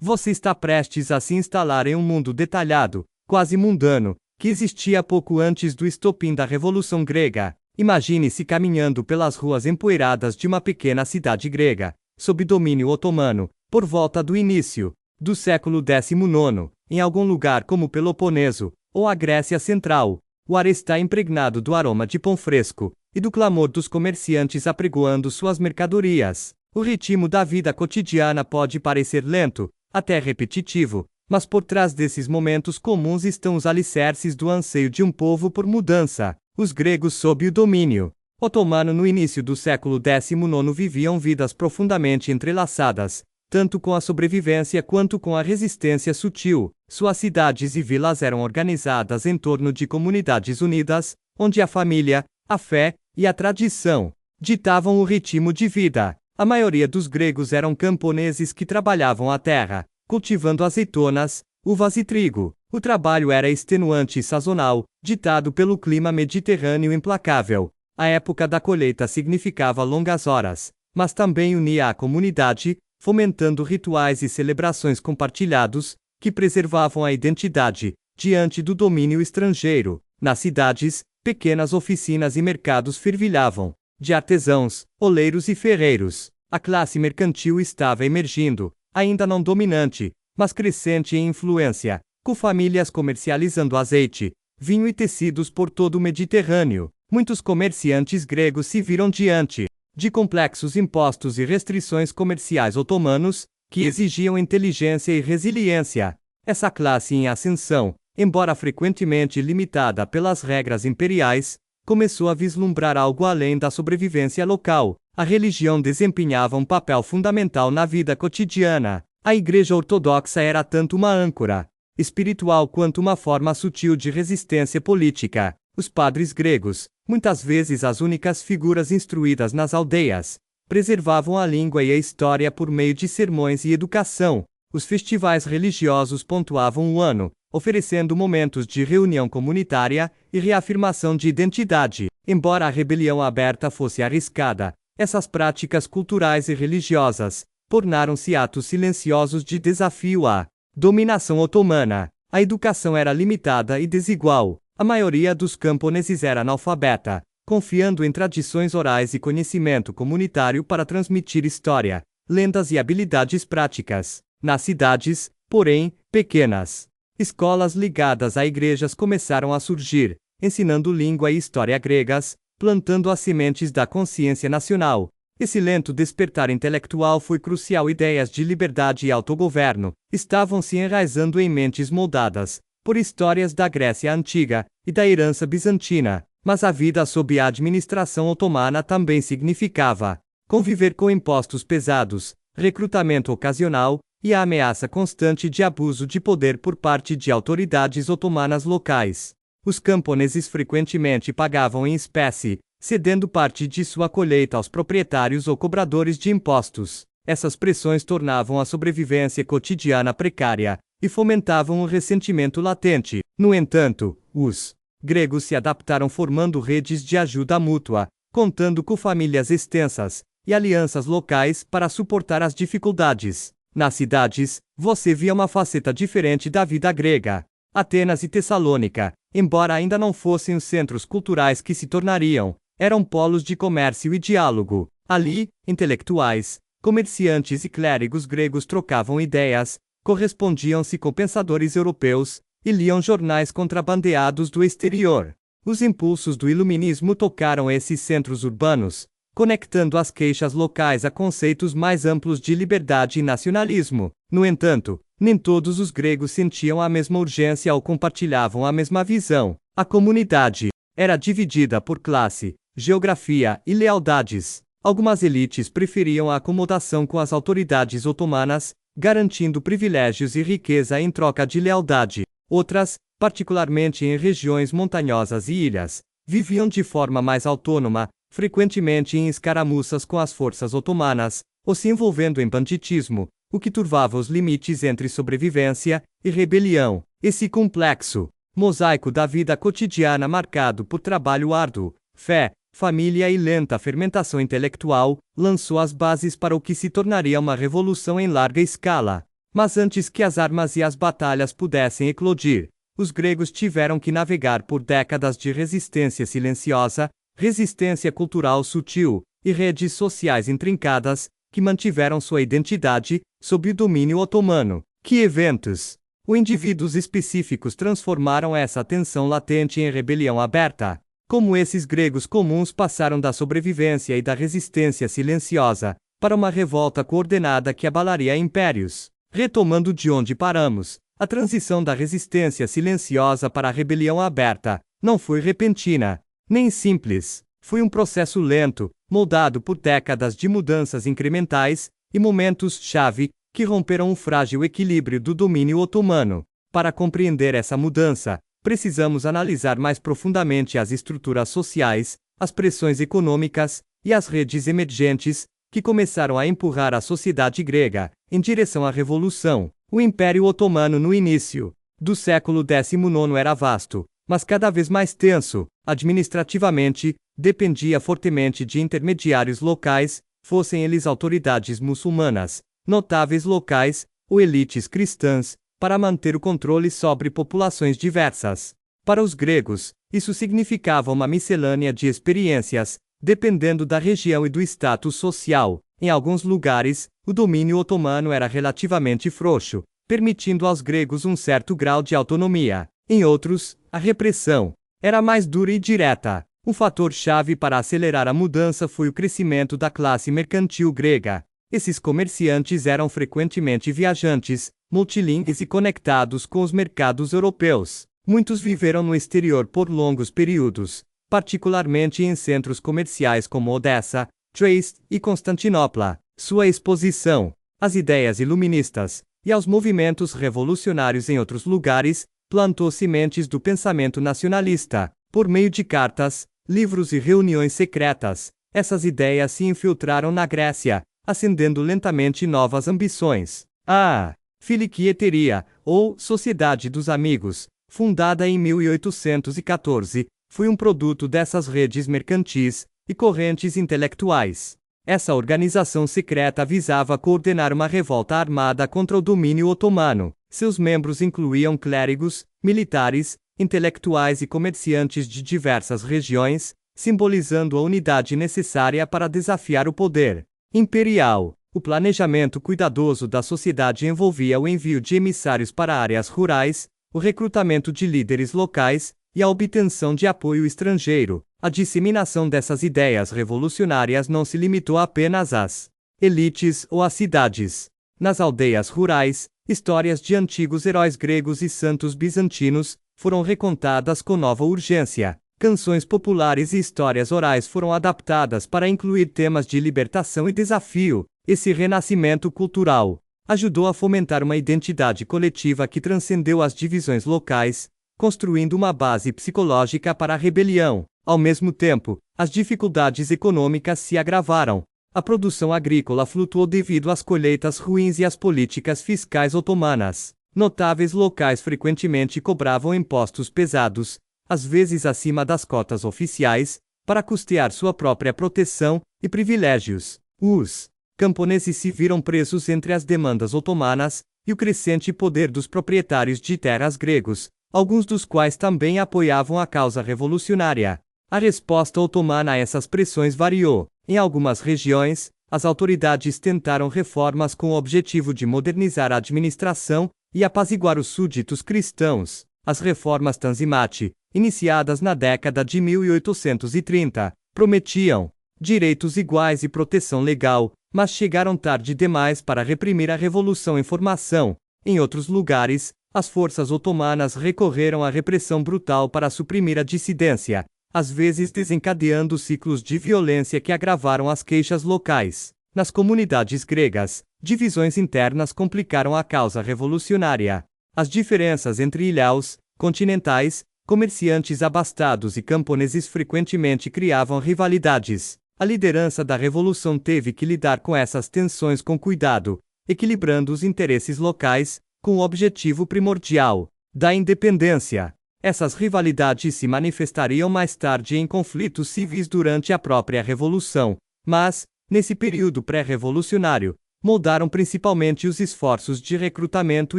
Você está prestes a se instalar em um mundo detalhado, quase mundano, que existia pouco antes do estopim da Revolução Grega. Imagine-se caminhando pelas ruas empoeiradas de uma pequena cidade grega, sob domínio otomano, por volta do início do século XIX, em algum lugar como Peloponeso, ou a Grécia Central. O ar está impregnado do aroma de pão fresco, e do clamor dos comerciantes apregoando suas mercadorias. O ritmo da vida cotidiana pode parecer lento, até repetitivo, mas por trás desses momentos comuns estão os alicerces do anseio de um povo por mudança. Os gregos sob o domínio otomano no início do século XIX viviam vidas profundamente entrelaçadas, tanto com a sobrevivência quanto com a resistência sutil. Suas cidades e vilas eram organizadas em torno de comunidades unidas, onde a família, a fé e a tradição ditavam o ritmo de vida. A maioria dos gregos eram camponeses que trabalhavam a terra, cultivando azeitonas, uvas e trigo. O trabalho era extenuante e sazonal, ditado pelo clima mediterrâneo implacável. A época da colheita significava longas horas, mas também unia a comunidade, fomentando rituais e celebrações compartilhados, que preservavam a identidade, diante do domínio estrangeiro. Nas cidades, pequenas oficinas e mercados fervilhavam, de artesãos, oleiros e ferreiros. A classe mercantil estava emergindo, ainda não dominante, mas crescente em influência, com famílias comercializando azeite, vinho e tecidos por todo o Mediterrâneo. Muitos comerciantes gregos se viram diante de complexos impostos e restrições comerciais otomanos, que exigiam inteligência e resiliência. Essa classe em ascensão, embora frequentemente limitada pelas regras imperiais, começou a vislumbrar algo além da sobrevivência local. A religião desempenhava um papel fundamental na vida cotidiana. A Igreja Ortodoxa era tanto uma âncora espiritual quanto uma forma sutil de resistência política. Os padres gregos, muitas vezes as únicas figuras instruídas nas aldeias, preservavam a língua e a história por meio de sermões e educação. Os festivais religiosos pontuavam o ano, oferecendo momentos de reunião comunitária e reafirmação de identidade. Embora a rebelião aberta fosse arriscada, essas práticas culturais e religiosas tornaram-se atos silenciosos de desafio à dominação otomana. A educação era limitada e desigual. A maioria dos camponeses era analfabeta, confiando em tradições orais e conhecimento comunitário para transmitir história, lendas e habilidades práticas. Nas cidades, porém, pequenas escolas ligadas a igrejas começaram a surgir, ensinando língua e história gregas, plantando as sementes da consciência nacional. Esse lento despertar intelectual foi crucial. Ideias de liberdade e autogoverno estavam se enraizando em mentes moldadas por histórias da Grécia Antiga e da herança bizantina, mas a vida sob a administração otomana também significava conviver com impostos pesados, recrutamento ocasional e a ameaça constante de abuso de poder por parte de autoridades otomanas locais. Os camponeses frequentemente pagavam em espécie, cedendo parte de sua colheita aos proprietários ou cobradores de impostos. Essas pressões tornavam a sobrevivência cotidiana precária e fomentavam o ressentimento latente. No entanto, os gregos se adaptaram formando redes de ajuda mútua, contando com famílias extensas e alianças locais para suportar as dificuldades. Nas cidades, você via uma faceta diferente da vida grega. Atenas e Tessalônica, embora ainda não fossem os centros culturais que se tornariam, eram polos de comércio e diálogo. Ali, intelectuais, comerciantes e clérigos gregos trocavam ideias, correspondiam-se com pensadores europeus, e liam jornais contrabandeados do exterior. Os impulsos do iluminismo tocaram esses centros urbanos, conectando as queixas locais a conceitos mais amplos de liberdade e nacionalismo. No entanto, nem todos os gregos sentiam a mesma urgência ou compartilhavam a mesma visão. A comunidade era dividida por classe, geografia e lealdades. Algumas elites preferiam a acomodação com as autoridades otomanas, garantindo privilégios e riqueza em troca de lealdade. Outras, particularmente em regiões montanhosas e ilhas, viviam de forma mais autônoma, frequentemente em escaramuças com as forças otomanas, ou se envolvendo em banditismo, o que turvava os limites entre sobrevivência e rebelião. Esse complexo mosaico da vida cotidiana marcado por trabalho árduo, fé, família e lenta fermentação intelectual, lançou as bases para o que se tornaria uma revolução em larga escala. Mas antes que as armas e as batalhas pudessem eclodir, os gregos tiveram que navegar por décadas de resistência silenciosa, resistência cultural sutil e redes sociais intrincadas, que mantiveram sua identidade sob o domínio otomano. Que eventos ou indivíduos específicos transformaram essa tensão latente em rebelião aberta? Como esses gregos comuns passaram da sobrevivência e da resistência silenciosa para uma revolta coordenada que abalaria impérios? Retomando de onde paramos, a transição da resistência silenciosa para a rebelião aberta não foi repentina, nem simples. Foi um processo lento, moldado por décadas de mudanças incrementais e momentos-chave que romperam o frágil equilíbrio do domínio otomano. Para compreender essa mudança, precisamos analisar mais profundamente as estruturas sociais, as pressões econômicas e as redes emergentes que começaram a empurrar a sociedade grega em direção à revolução. O Império Otomano no início do século XIX era vasto, mas cada vez mais tenso. Administrativamente, dependia fortemente de intermediários locais, fossem eles autoridades muçulmanas, notáveis locais ou elites cristãs, para manter o controle sobre populações diversas. Para os gregos, isso significava uma miscelânea de experiências, dependendo da região e do status social. Em alguns lugares, o domínio otomano era relativamente frouxo, permitindo aos gregos um certo grau de autonomia. Em outros, a repressão era mais dura e direta. Um fator-chave para acelerar a mudança foi o crescimento da classe mercantil grega. Esses comerciantes eram frequentemente viajantes, multilingües e conectados com os mercados europeus. Muitos viveram no exterior por longos períodos, particularmente em centros comerciais como Odessa, Thrace e Constantinopla. Sua exposição às ideias iluministas e aos movimentos revolucionários em outros lugares plantou sementes do pensamento nacionalista. Por meio de cartas, livros e reuniões secretas, essas ideias se infiltraram na Grécia, acendendo lentamente novas ambições. A Filiquieteria, ou Sociedade dos Amigos, fundada em 1814, foi um produto dessas redes mercantis e correntes intelectuais. Essa organização secreta visava coordenar uma revolta armada contra o domínio otomano. Seus membros incluíam clérigos, militares, intelectuais e comerciantes de diversas regiões, simbolizando a unidade necessária para desafiar o poder imperial. O planejamento cuidadoso da sociedade envolvia o envio de emissários para áreas rurais, o recrutamento de líderes locais e a obtenção de apoio estrangeiro. A disseminação dessas ideias revolucionárias não se limitou apenas às elites ou às cidades. Nas aldeias rurais, histórias de antigos heróis gregos e santos bizantinos foram recontadas com nova urgência. Canções populares e histórias orais foram adaptadas para incluir temas de libertação e desafio. Esse renascimento cultural ajudou a fomentar uma identidade coletiva que transcendeu as divisões locais, construindo uma base psicológica para a rebelião. Ao mesmo tempo, as dificuldades econômicas se agravaram. A produção agrícola flutuou devido às colheitas ruins e às políticas fiscais otomanas. Notáveis locais frequentemente cobravam impostos pesados, às vezes acima das cotas oficiais, para custear sua própria proteção e privilégios. Os camponeses se viram presos entre as demandas otomanas e o crescente poder dos proprietários de terras gregos, alguns dos quais também apoiavam a causa revolucionária. A resposta otomana a essas pressões variou. Em algumas regiões, as autoridades tentaram reformas com o objetivo de modernizar a administração e apaziguar os súditos cristãos. As reformas Tanzimat, iniciadas na década de 1830, prometiam direitos iguais e proteção legal, mas chegaram tarde demais para reprimir a revolução em formação. Em outros lugares, as forças otomanas recorreram à repressão brutal para suprimir a dissidência, às vezes desencadeando ciclos de violência que agravaram as queixas locais. Nas comunidades gregas, divisões internas complicaram a causa revolucionária. As diferenças entre ilhaus, continentais, comerciantes abastados e camponeses frequentemente criavam rivalidades. A liderança da revolução teve que lidar com essas tensões com cuidado, equilibrando os interesses locais, com o objetivo primordial da independência. Essas rivalidades se manifestariam mais tarde em conflitos civis durante a própria revolução, mas, nesse período pré-revolucionário, moldaram principalmente os esforços de recrutamento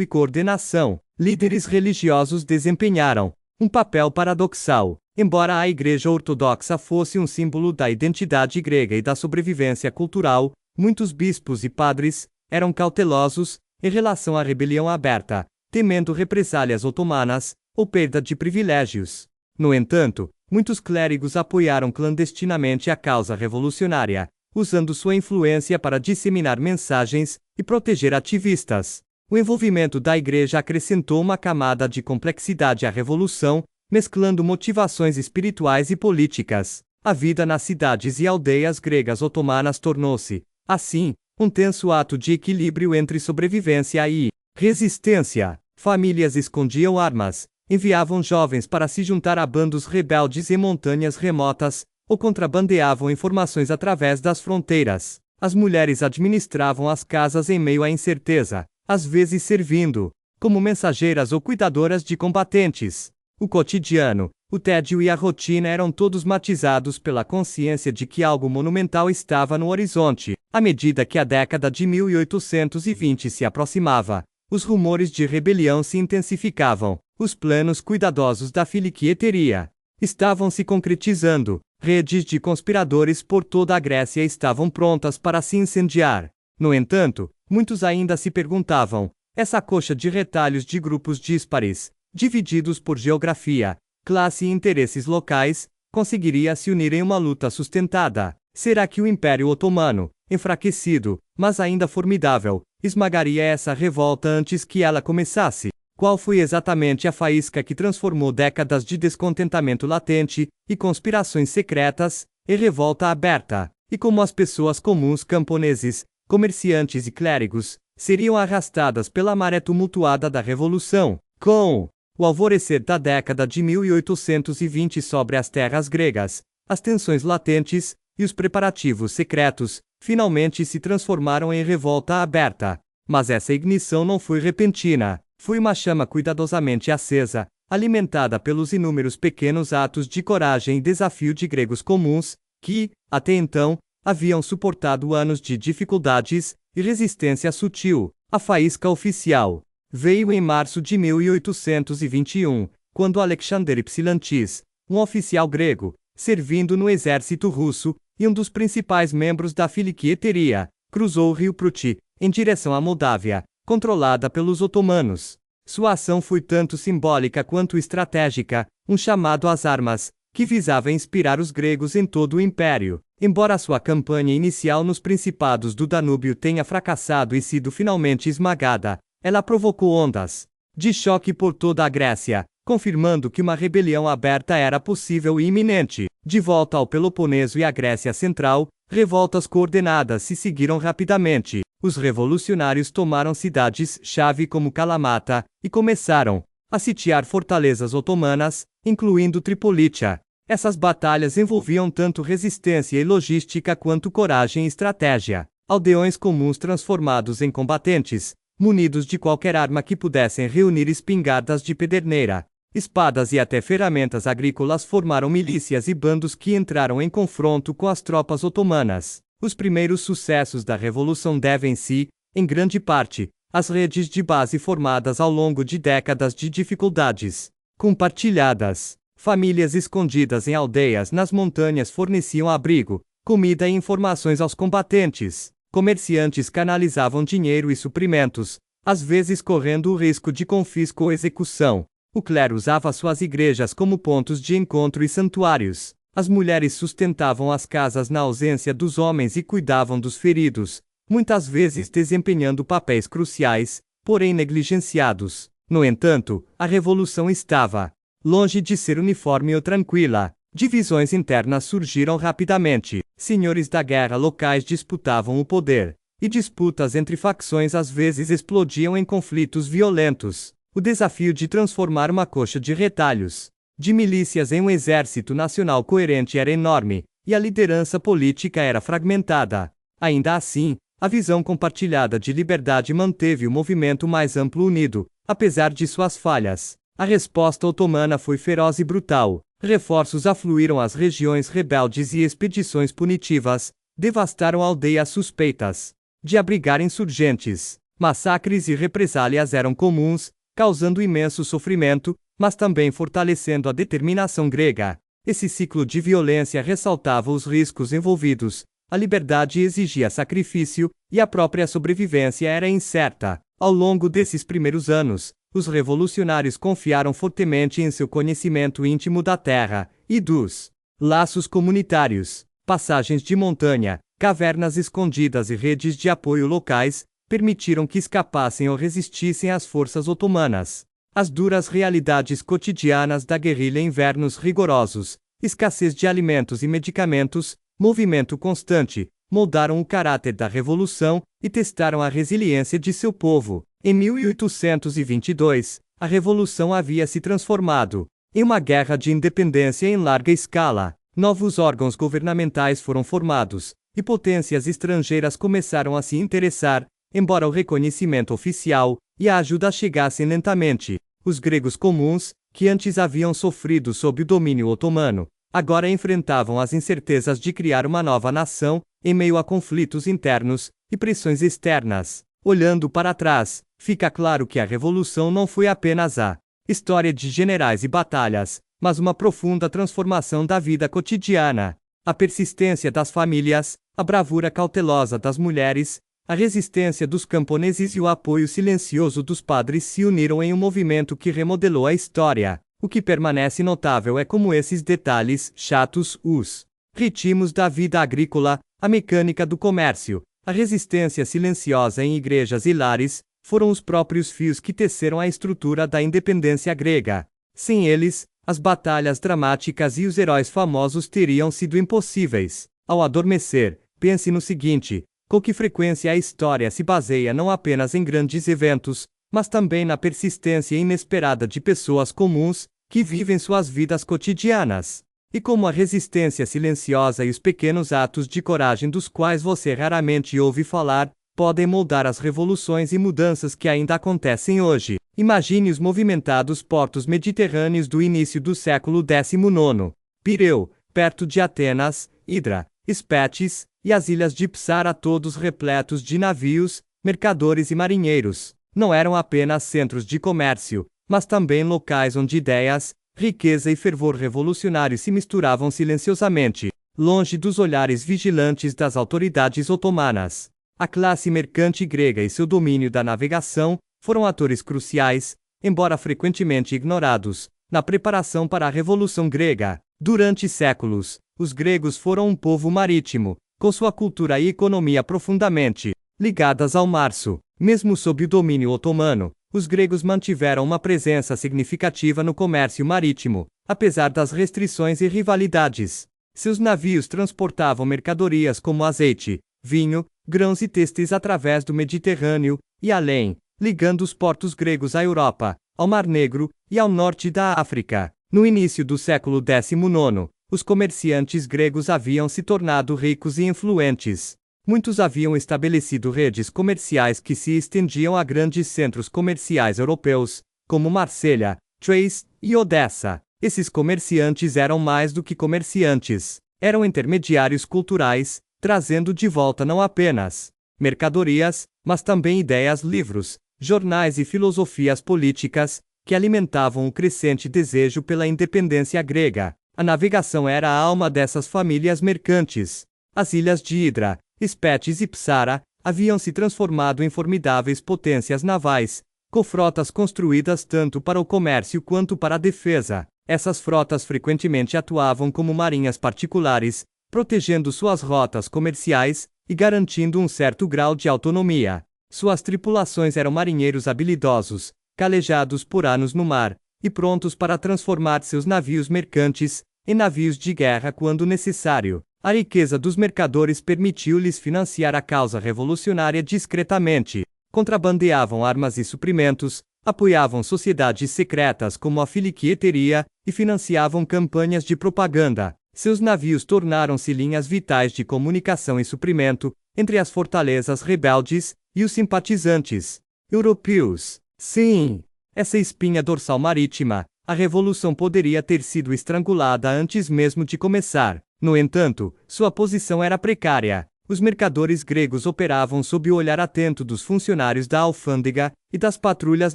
e coordenação. Líderes religiosos desempenharam um papel paradoxal. Embora a Igreja Ortodoxa fosse um símbolo da identidade grega e da sobrevivência cultural, muitos bispos e padres eram cautelosos em relação à rebelião aberta, temendo represálias otomanas ou perda de privilégios. No entanto, muitos clérigos apoiaram clandestinamente a causa revolucionária, usando sua influência para disseminar mensagens e proteger ativistas. O envolvimento da Igreja acrescentou uma camada de complexidade à revolução, mesclando motivações espirituais e políticas. A vida nas cidades e aldeias gregas otomanas tornou-se, assim, um tenso ato de equilíbrio entre sobrevivência e resistência. Famílias escondiam armas, enviavam jovens para se juntar a bandos rebeldes em montanhas remotas, ou contrabandeavam informações através das fronteiras. As mulheres administravam as casas em meio à incerteza, às vezes servindo como mensageiras ou cuidadoras de combatentes. O cotidiano, o tédio e a rotina eram todos matizados pela consciência de que algo monumental estava no horizonte. À medida que a década de 1820 se aproximava, os rumores de rebelião se intensificavam. Os planos cuidadosos da Filquieteria estavam se concretizando. Redes de conspiradores por toda a Grécia estavam prontas para se incendiar. No entanto, muitos ainda se perguntavam: essa coxa de retalhos de grupos díspares, divididos por geografia, classe e interesses locais, conseguiria se unir em uma luta sustentada? Será que o Império Otomano, enfraquecido, mas ainda formidável, esmagaria essa revolta antes que ela começasse? Qual foi exatamente a faísca que transformou décadas de descontentamento latente e conspirações secretas em revolta aberta? E como as pessoas comuns, camponeses, comerciantes e clérigos, seriam arrastadas pela maré tumultuada da Revolução? Com o alvorecer da década de 1820 sobre as terras gregas, as tensões latentes e os preparativos secretos finalmente se transformaram em revolta aberta. Mas essa ignição não foi repentina. Foi uma chama cuidadosamente acesa, alimentada pelos inúmeros pequenos atos de coragem e desafio de gregos comuns, que, até então, haviam suportado anos de dificuldades e resistência sutil. A faísca oficial veio em março de 1821, quando Alexander Ypsilantis, um oficial grego, servindo no exército russo, e um dos principais membros da Filquieteria, cruzou o rio Pruti, em direção à Moldávia, controlada pelos otomanos. Sua ação foi tanto simbólica quanto estratégica, um chamado às armas, que visava inspirar os gregos em todo o império. Embora sua campanha inicial nos principados do Danúbio tenha fracassado e sido finalmente esmagada, ela provocou ondas de choque por toda a Grécia, confirmando que uma rebelião aberta era possível e iminente. De volta ao Peloponeso e à Grécia Central, revoltas coordenadas se seguiram rapidamente. Os revolucionários tomaram cidades-chave como Kalamata, e começaram a sitiar fortalezas otomanas, incluindo Tripolitia. Essas batalhas envolviam tanto resistência e logística quanto coragem e estratégia. Aldeões comuns transformados em combatentes, munidos de qualquer arma que pudessem reunir espingardas de pederneira, espadas e até ferramentas agrícolas formaram milícias e bandos que entraram em confronto com as tropas otomanas. Os primeiros sucessos da Revolução devem-se, em grande parte, às redes de base formadas ao longo de décadas de dificuldades compartilhadas. Famílias escondidas em aldeias nas montanhas forneciam abrigo, comida e informações aos combatentes. Comerciantes canalizavam dinheiro e suprimentos, às vezes correndo o risco de confisco ou execução. O clero usava suas igrejas como pontos de encontro e santuários. As mulheres sustentavam as casas na ausência dos homens e cuidavam dos feridos, muitas vezes desempenhando papéis cruciais, porém negligenciados. No entanto, a revolução estava longe de ser uniforme ou tranquila. Divisões internas surgiram rapidamente. Senhores da guerra locais disputavam o poder, e disputas entre facções às vezes explodiam em conflitos violentos. O desafio de transformar uma coxa de retalhos de milícias em um exército nacional coerente era enorme, e a liderança política era fragmentada. Ainda assim, a visão compartilhada de liberdade manteve o movimento mais amplo unido, apesar de suas falhas. A resposta otomana foi feroz e brutal. Reforços afluíram às regiões rebeldes e expedições punitivas devastaram aldeias suspeitas. de abrigar insurgentes. Massacres e represálias eram comuns, causando imenso sofrimento, mas também fortalecendo a determinação grega. Esse ciclo de violência ressaltava os riscos envolvidos, a liberdade exigia sacrifício, e a própria sobrevivência era incerta. Ao longo desses primeiros anos, os revolucionários confiaram fortemente em seu conhecimento íntimo da terra e dos laços comunitários. Passagens de montanha, cavernas escondidas e redes de apoio locais permitiram que escapassem ou resistissem às forças otomanas. As duras realidades cotidianas da guerrilha, invernos rigorosos, escassez de alimentos e medicamentos, movimento constante, moldaram o caráter da revolução e testaram a resiliência de seu povo. Em 1822, a revolução havia se transformado em uma guerra de independência em larga escala. Novos órgãos governamentais foram formados, e potências estrangeiras começaram a se interessar, embora o reconhecimento oficial e a ajuda chegassem lentamente. Os gregos comuns, que antes haviam sofrido sob o domínio otomano, agora enfrentavam as incertezas de criar uma nova nação, em meio a conflitos internos e pressões externas. Olhando para trás, fica claro que a revolução não foi apenas a história de generais e batalhas, mas uma profunda transformação da vida cotidiana. A persistência das famílias, a bravura cautelosa das mulheres, a resistência dos camponeses e o apoio silencioso dos padres se uniram em um movimento que remodelou a história. O que permanece notável é como esses detalhes chatos, os ritmos da vida agrícola, a mecânica do comércio, a resistência silenciosa em igrejas e lares, foram os próprios fios que teceram a estrutura da independência grega. Sem eles, as batalhas dramáticas e os heróis famosos teriam sido impossíveis. Ao adormecer, pense no seguinte: com que frequência a história se baseia não apenas em grandes eventos, mas também na persistência inesperada de pessoas comuns, que vivem suas vidas cotidianas. E como a resistência silenciosa e os pequenos atos de coragem dos quais você raramente ouve falar, podem moldar as revoluções e mudanças que ainda acontecem hoje. Imagine os movimentados portos mediterrâneos do início do século XIX. Pireu, perto de Atenas, Hidra, Spétis, e as ilhas de Psara, todos repletos de navios, mercadores e marinheiros. Não eram apenas centros de comércio, mas também locais onde ideias, riqueza e fervor revolucionário se misturavam silenciosamente, longe dos olhares vigilantes das autoridades otomanas. A classe mercante grega e seu domínio da navegação foram atores cruciais, embora frequentemente ignorados, na preparação para a Revolução Grega. Durante séculos, os gregos foram um povo marítimo, com sua cultura e economia profundamente ligadas ao mar. Mesmo sob o domínio otomano, os gregos mantiveram uma presença significativa no comércio marítimo, apesar das restrições e rivalidades. Seus navios transportavam mercadorias como azeite, vinho, grãos e têxteis através do Mediterrâneo e além, ligando os portos gregos à Europa, ao Mar Negro e ao norte da África. No início do século XIX, os comerciantes gregos haviam se tornado ricos e influentes. Muitos haviam estabelecido redes comerciais que se estendiam a grandes centros comerciais europeus, como Marselha, Thrace e Odessa. Esses comerciantes eram mais do que comerciantes, eram intermediários culturais, trazendo de volta não apenas mercadorias, mas também ideias, livros, jornais e filosofias políticas, que alimentavam o crescente desejo pela independência grega. A navegação era a alma dessas famílias mercantes. As ilhas de Hidra, Spétis e Psara haviam se transformado em formidáveis potências navais, com frotas construídas tanto para o comércio quanto para a defesa. Essas frotas frequentemente atuavam como marinhas particulares, protegendo suas rotas comerciais e garantindo um certo grau de autonomia. Suas tripulações eram marinheiros habilidosos, calejados por anos no mar, e prontos para transformar seus navios mercantes em navios de guerra quando necessário. A riqueza dos mercadores permitiu-lhes financiar a causa revolucionária discretamente. Contrabandeavam armas e suprimentos, apoiavam sociedades secretas como a filiqueteria e financiavam campanhas de propaganda. Seus navios tornaram-se linhas vitais de comunicação e suprimento entre as fortalezas rebeldes e os simpatizantes europeus. Sim, essa espinha dorsal marítima, a revolução poderia ter sido estrangulada antes mesmo de começar. No entanto, sua posição era precária. Os mercadores gregos operavam sob o olhar atento dos funcionários da alfândega e das patrulhas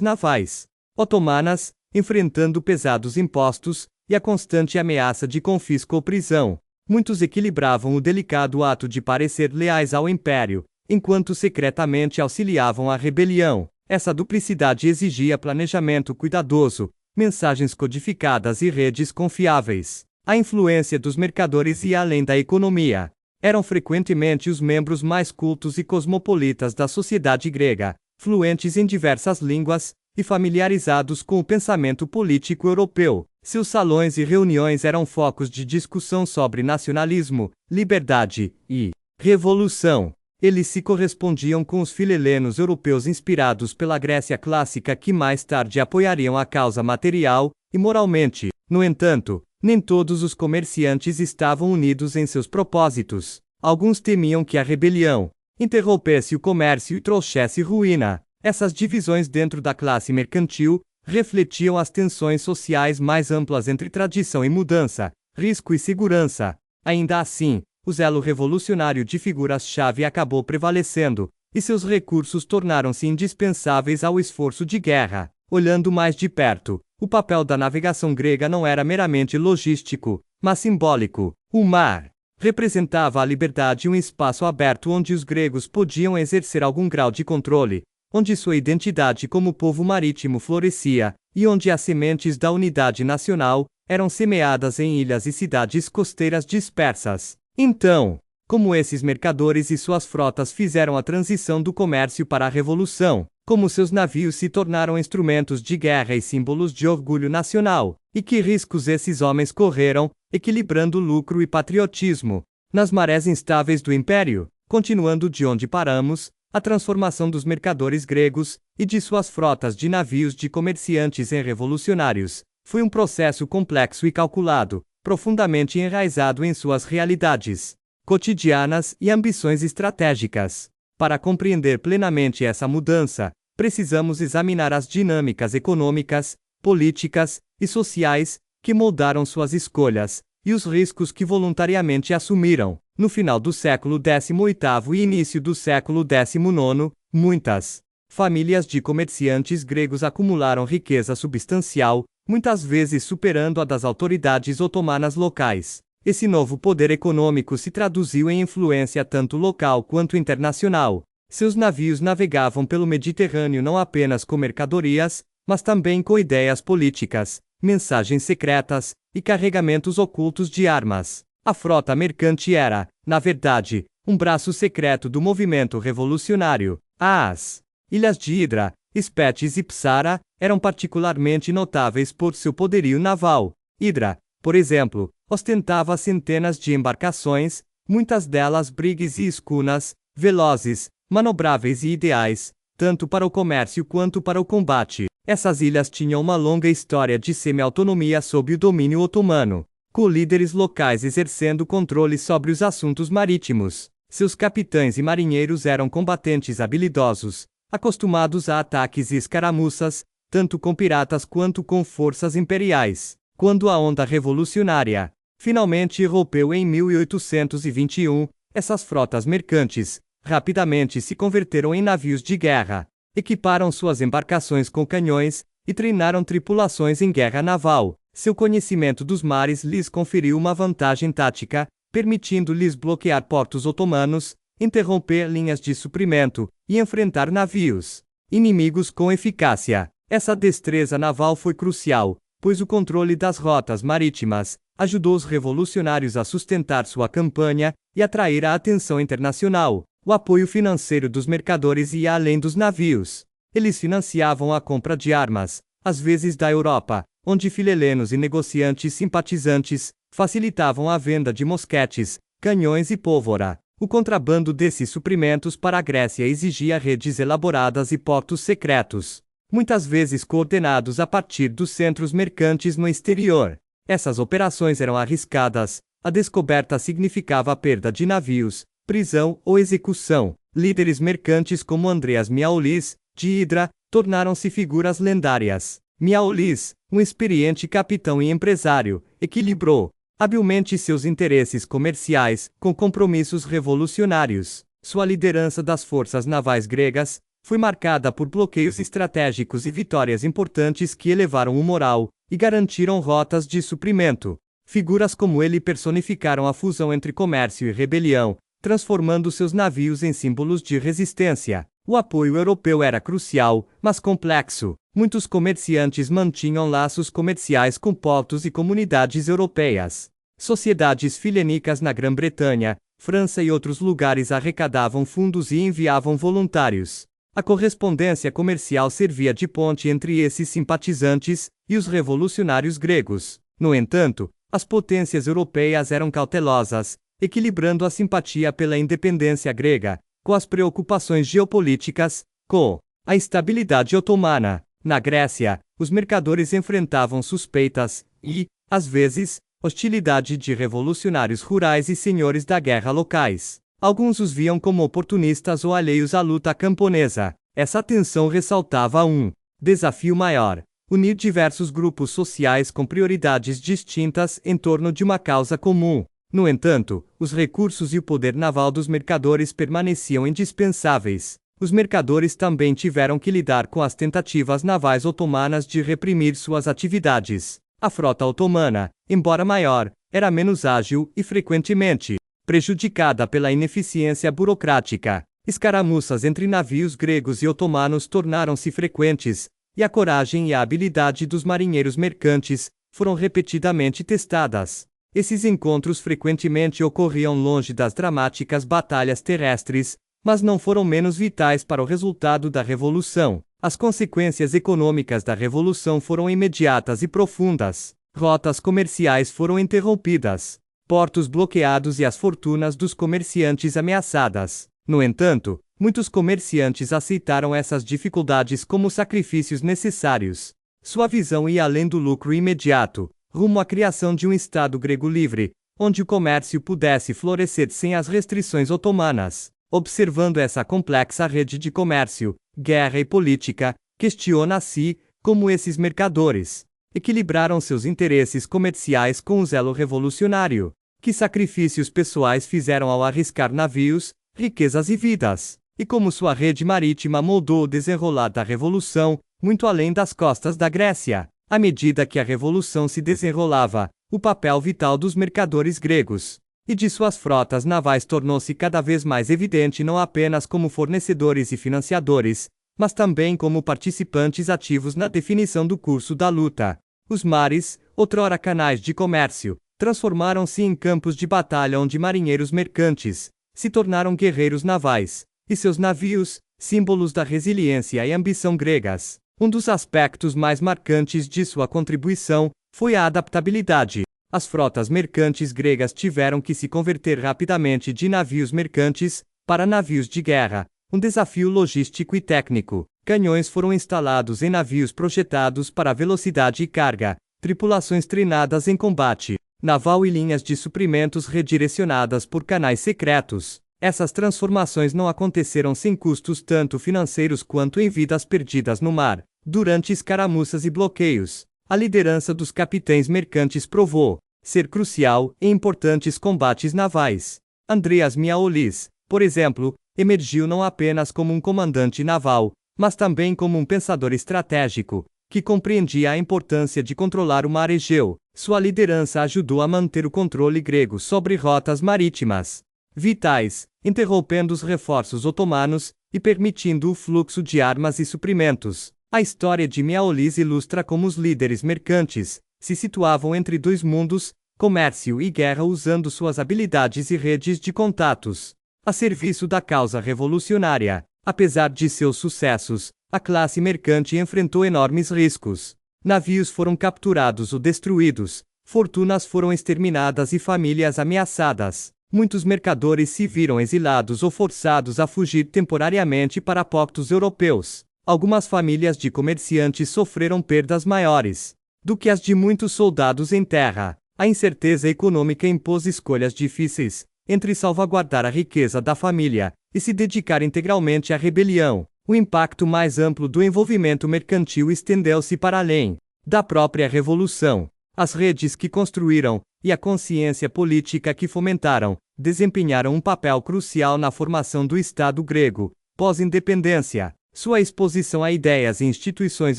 navais otomanas, enfrentando pesados impostos e a constante ameaça de confisco ou prisão. Muitos equilibravam o delicado ato de parecer leais ao império, enquanto secretamente auxiliavam a rebelião. Essa duplicidade exigia planejamento cuidadoso, mensagens codificadas e redes confiáveis. A influência dos mercadores ia além da economia. Eram frequentemente os membros mais cultos e cosmopolitas da sociedade grega, fluentes em diversas línguas e familiarizados com o pensamento político europeu. Seus salões e reuniões eram focos de discussão sobre nacionalismo, liberdade e revolução. Eles se correspondiam com os filelenos europeus inspirados pela Grécia clássica que mais tarde apoiariam a causa material e moralmente. No entanto, nem todos os comerciantes estavam unidos em seus propósitos. Alguns temiam que a rebelião interrompesse o comércio e trouxesse ruína. Essas divisões dentro da classe mercantil refletiam as tensões sociais mais amplas entre tradição e mudança, risco e segurança. Ainda assim, o zelo revolucionário de figuras-chave acabou prevalecendo, e seus recursos tornaram-se indispensáveis ao esforço de guerra. Olhando mais de perto, o papel da navegação grega não era meramente logístico, mas simbólico. O mar representava a liberdade e um espaço aberto onde os gregos podiam exercer algum grau de controle, onde sua identidade como povo marítimo florescia, e onde as sementes da unidade nacional eram semeadas em ilhas e cidades costeiras dispersas. Então, como esses mercadores e suas frotas fizeram a transição do comércio para a revolução, como seus navios se tornaram instrumentos de guerra e símbolos de orgulho nacional, e que riscos esses homens correram, equilibrando lucro e patriotismo. Nas marés instáveis do império, continuando de onde paramos, a transformação dos mercadores gregos e de suas frotas de navios de comerciantes em revolucionários foi um processo complexo e calculado, profundamente enraizado em suas realidades cotidianas e ambições estratégicas. Para compreender plenamente essa mudança, precisamos examinar as dinâmicas econômicas, políticas e sociais que moldaram suas escolhas e os riscos que voluntariamente assumiram. No final do século XVIII e início do século XIX, muitas famílias de comerciantes gregos acumularam riqueza substancial, muitas vezes superando a das autoridades otomanas locais. Esse novo poder econômico se traduziu em influência tanto local quanto internacional. Seus navios navegavam pelo Mediterrâneo não apenas com mercadorias, mas também com ideias políticas, mensagens secretas e carregamentos ocultos de armas. A frota mercante era, na verdade, um braço secreto do movimento revolucionário. As ilhas de Hidra, Spetses e Psara eram particularmente notáveis por seu poderio naval. Hidra, por exemplo, ostentava centenas de embarcações, muitas delas brigs e escunas, velozes, manobráveis e ideais, tanto para o comércio quanto para o combate. Essas ilhas tinham uma longa história de semi-autonomia sob o domínio otomano, com líderes locais exercendo controle sobre os assuntos marítimos. Seus capitães e marinheiros eram combatentes habilidosos, acostumados a ataques e escaramuças, tanto com piratas quanto com forças imperiais. Quando a onda revolucionária finalmente irrompeu em 1821, essas frotas mercantes rapidamente se converteram em navios de guerra, equiparam suas embarcações com canhões e treinaram tripulações em guerra naval. Seu conhecimento dos mares lhes conferiu uma vantagem tática, permitindo-lhes bloquear portos otomanos, interromper linhas de suprimento e enfrentar navios inimigos com eficácia. Essa destreza naval foi crucial, pois o controle das rotas marítimas ajudou os revolucionários a sustentar sua campanha e atrair a atenção internacional. O apoio financeiro dos mercadores ia além dos navios. Eles financiavam a compra de armas, às vezes da Europa, onde filelenos e negociantes simpatizantes facilitavam a venda de mosquetes, canhões e pólvora. O contrabando desses suprimentos para a Grécia exigia redes elaboradas e portos secretos, muitas vezes coordenados a partir dos centros mercantes no exterior. Essas operações eram arriscadas, a descoberta significava a perda de navios, prisão ou execução. Líderes mercantes como Andreas Miaulis, de Hidra, tornaram-se figuras lendárias. Miaulis, um experiente capitão e empresário, equilibrou habilmente seus interesses comerciais, com compromissos revolucionários. Sua liderança das forças navais gregas foi marcada por bloqueios estratégicos e vitórias importantes que elevaram o moral e garantiram rotas de suprimento. Figuras como ele personificaram a fusão entre comércio e rebelião, transformando seus navios em símbolos de resistência. O apoio europeu era crucial, mas complexo. Muitos comerciantes mantinham laços comerciais com portos e comunidades europeias. Sociedades filénicas na Grã-Bretanha, França e outros lugares arrecadavam fundos e enviavam voluntários. A correspondência comercial servia de ponte entre esses simpatizantes e os revolucionários gregos. No entanto, as potências europeias eram cautelosas, equilibrando a simpatia pela independência grega com as preocupações geopolíticas, com a estabilidade otomana. Na Grécia, os mercadores enfrentavam suspeitas e, às vezes, hostilidade de revolucionários rurais e senhores da guerra locais. Alguns os viam como oportunistas ou alheios à luta camponesa. Essa tensão ressaltava um desafio maior: unir diversos grupos sociais com prioridades distintas em torno de uma causa comum. No entanto, os recursos e o poder naval dos mercadores permaneciam indispensáveis. Os mercadores também tiveram que lidar com as tentativas navais otomanas de reprimir suas atividades. A frota otomana, embora maior, era menos ágil e frequentemente prejudicada pela ineficiência burocrática. Escaramuças entre navios gregos e otomanos tornaram-se frequentes, e a coragem e a habilidade dos marinheiros mercantes foram repetidamente testadas. Esses encontros frequentemente ocorriam longe das dramáticas batalhas terrestres, mas não foram menos vitais para o resultado da Revolução. As consequências econômicas da Revolução foram imediatas e profundas. Rotas comerciais foram interrompidas, portos bloqueados e as fortunas dos comerciantes ameaçadas. No entanto, muitos comerciantes aceitaram essas dificuldades como sacrifícios necessários. Sua visão ia além do lucro imediato, rumo à criação de um Estado grego livre, onde o comércio pudesse florescer sem as restrições otomanas. Observando essa complexa rede de comércio, guerra e política, questiona-se como esses mercadores equilibraram seus interesses comerciais com o zelo revolucionário. Que sacrifícios pessoais fizeram ao arriscar navios, riquezas e vidas? E como sua rede marítima moldou o desenrolar da Revolução, muito além das costas da Grécia? À medida que a Revolução se desenrolava, o papel vital dos mercadores gregos e de suas frotas navais tornou-se cada vez mais evidente não apenas como fornecedores e financiadores, mas também como participantes ativos na definição do curso da luta. Os mares, outrora canais de comércio, transformaram-se em campos de batalha onde marinheiros mercantes se tornaram guerreiros navais, e seus navios, símbolos da resiliência e ambição gregas. Um dos aspectos mais marcantes de sua contribuição foi a adaptabilidade. As frotas mercantes gregas tiveram que se converter rapidamente de navios mercantes para navios de guerra, um desafio logístico e técnico. Canhões foram instalados em navios projetados para velocidade e carga, tripulações treinadas em combate naval e linhas de suprimentos redirecionadas por canais secretos. Essas transformações não aconteceram sem custos tanto financeiros quanto em vidas perdidas no mar. Durante escaramuças e bloqueios, a liderança dos capitães mercantes provou ser crucial em importantes combates navais. Andreas Miaolis, por exemplo, emergiu não apenas como um comandante naval, mas também como um pensador estratégico, que compreendia a importância de controlar o mar Egeu. Sua liderança ajudou a manter o controle grego sobre rotas marítimas vitais, interrompendo os reforços otomanos e permitindo o fluxo de armas e suprimentos. A história de Miaolis ilustra como os líderes mercantes se situavam entre dois mundos, comércio e guerra, usando suas habilidades e redes de contatos a serviço da causa revolucionária. Apesar de seus sucessos, a classe mercante enfrentou enormes riscos. Navios foram capturados ou destruídos, fortunas foram exterminadas e famílias ameaçadas. Muitos mercadores se viram exilados ou forçados a fugir temporariamente para portos europeus. Algumas famílias de comerciantes sofreram perdas maiores do que as de muitos soldados em terra. A incerteza econômica impôs escolhas difíceis entre salvaguardar a riqueza da família e se dedicar integralmente à rebelião. O impacto mais amplo do envolvimento mercantil estendeu-se para além da própria revolução. As redes que construíram, e a consciência política que fomentaram, desempenharam um papel crucial na formação do Estado grego, pós-independência. Sua exposição a ideias e instituições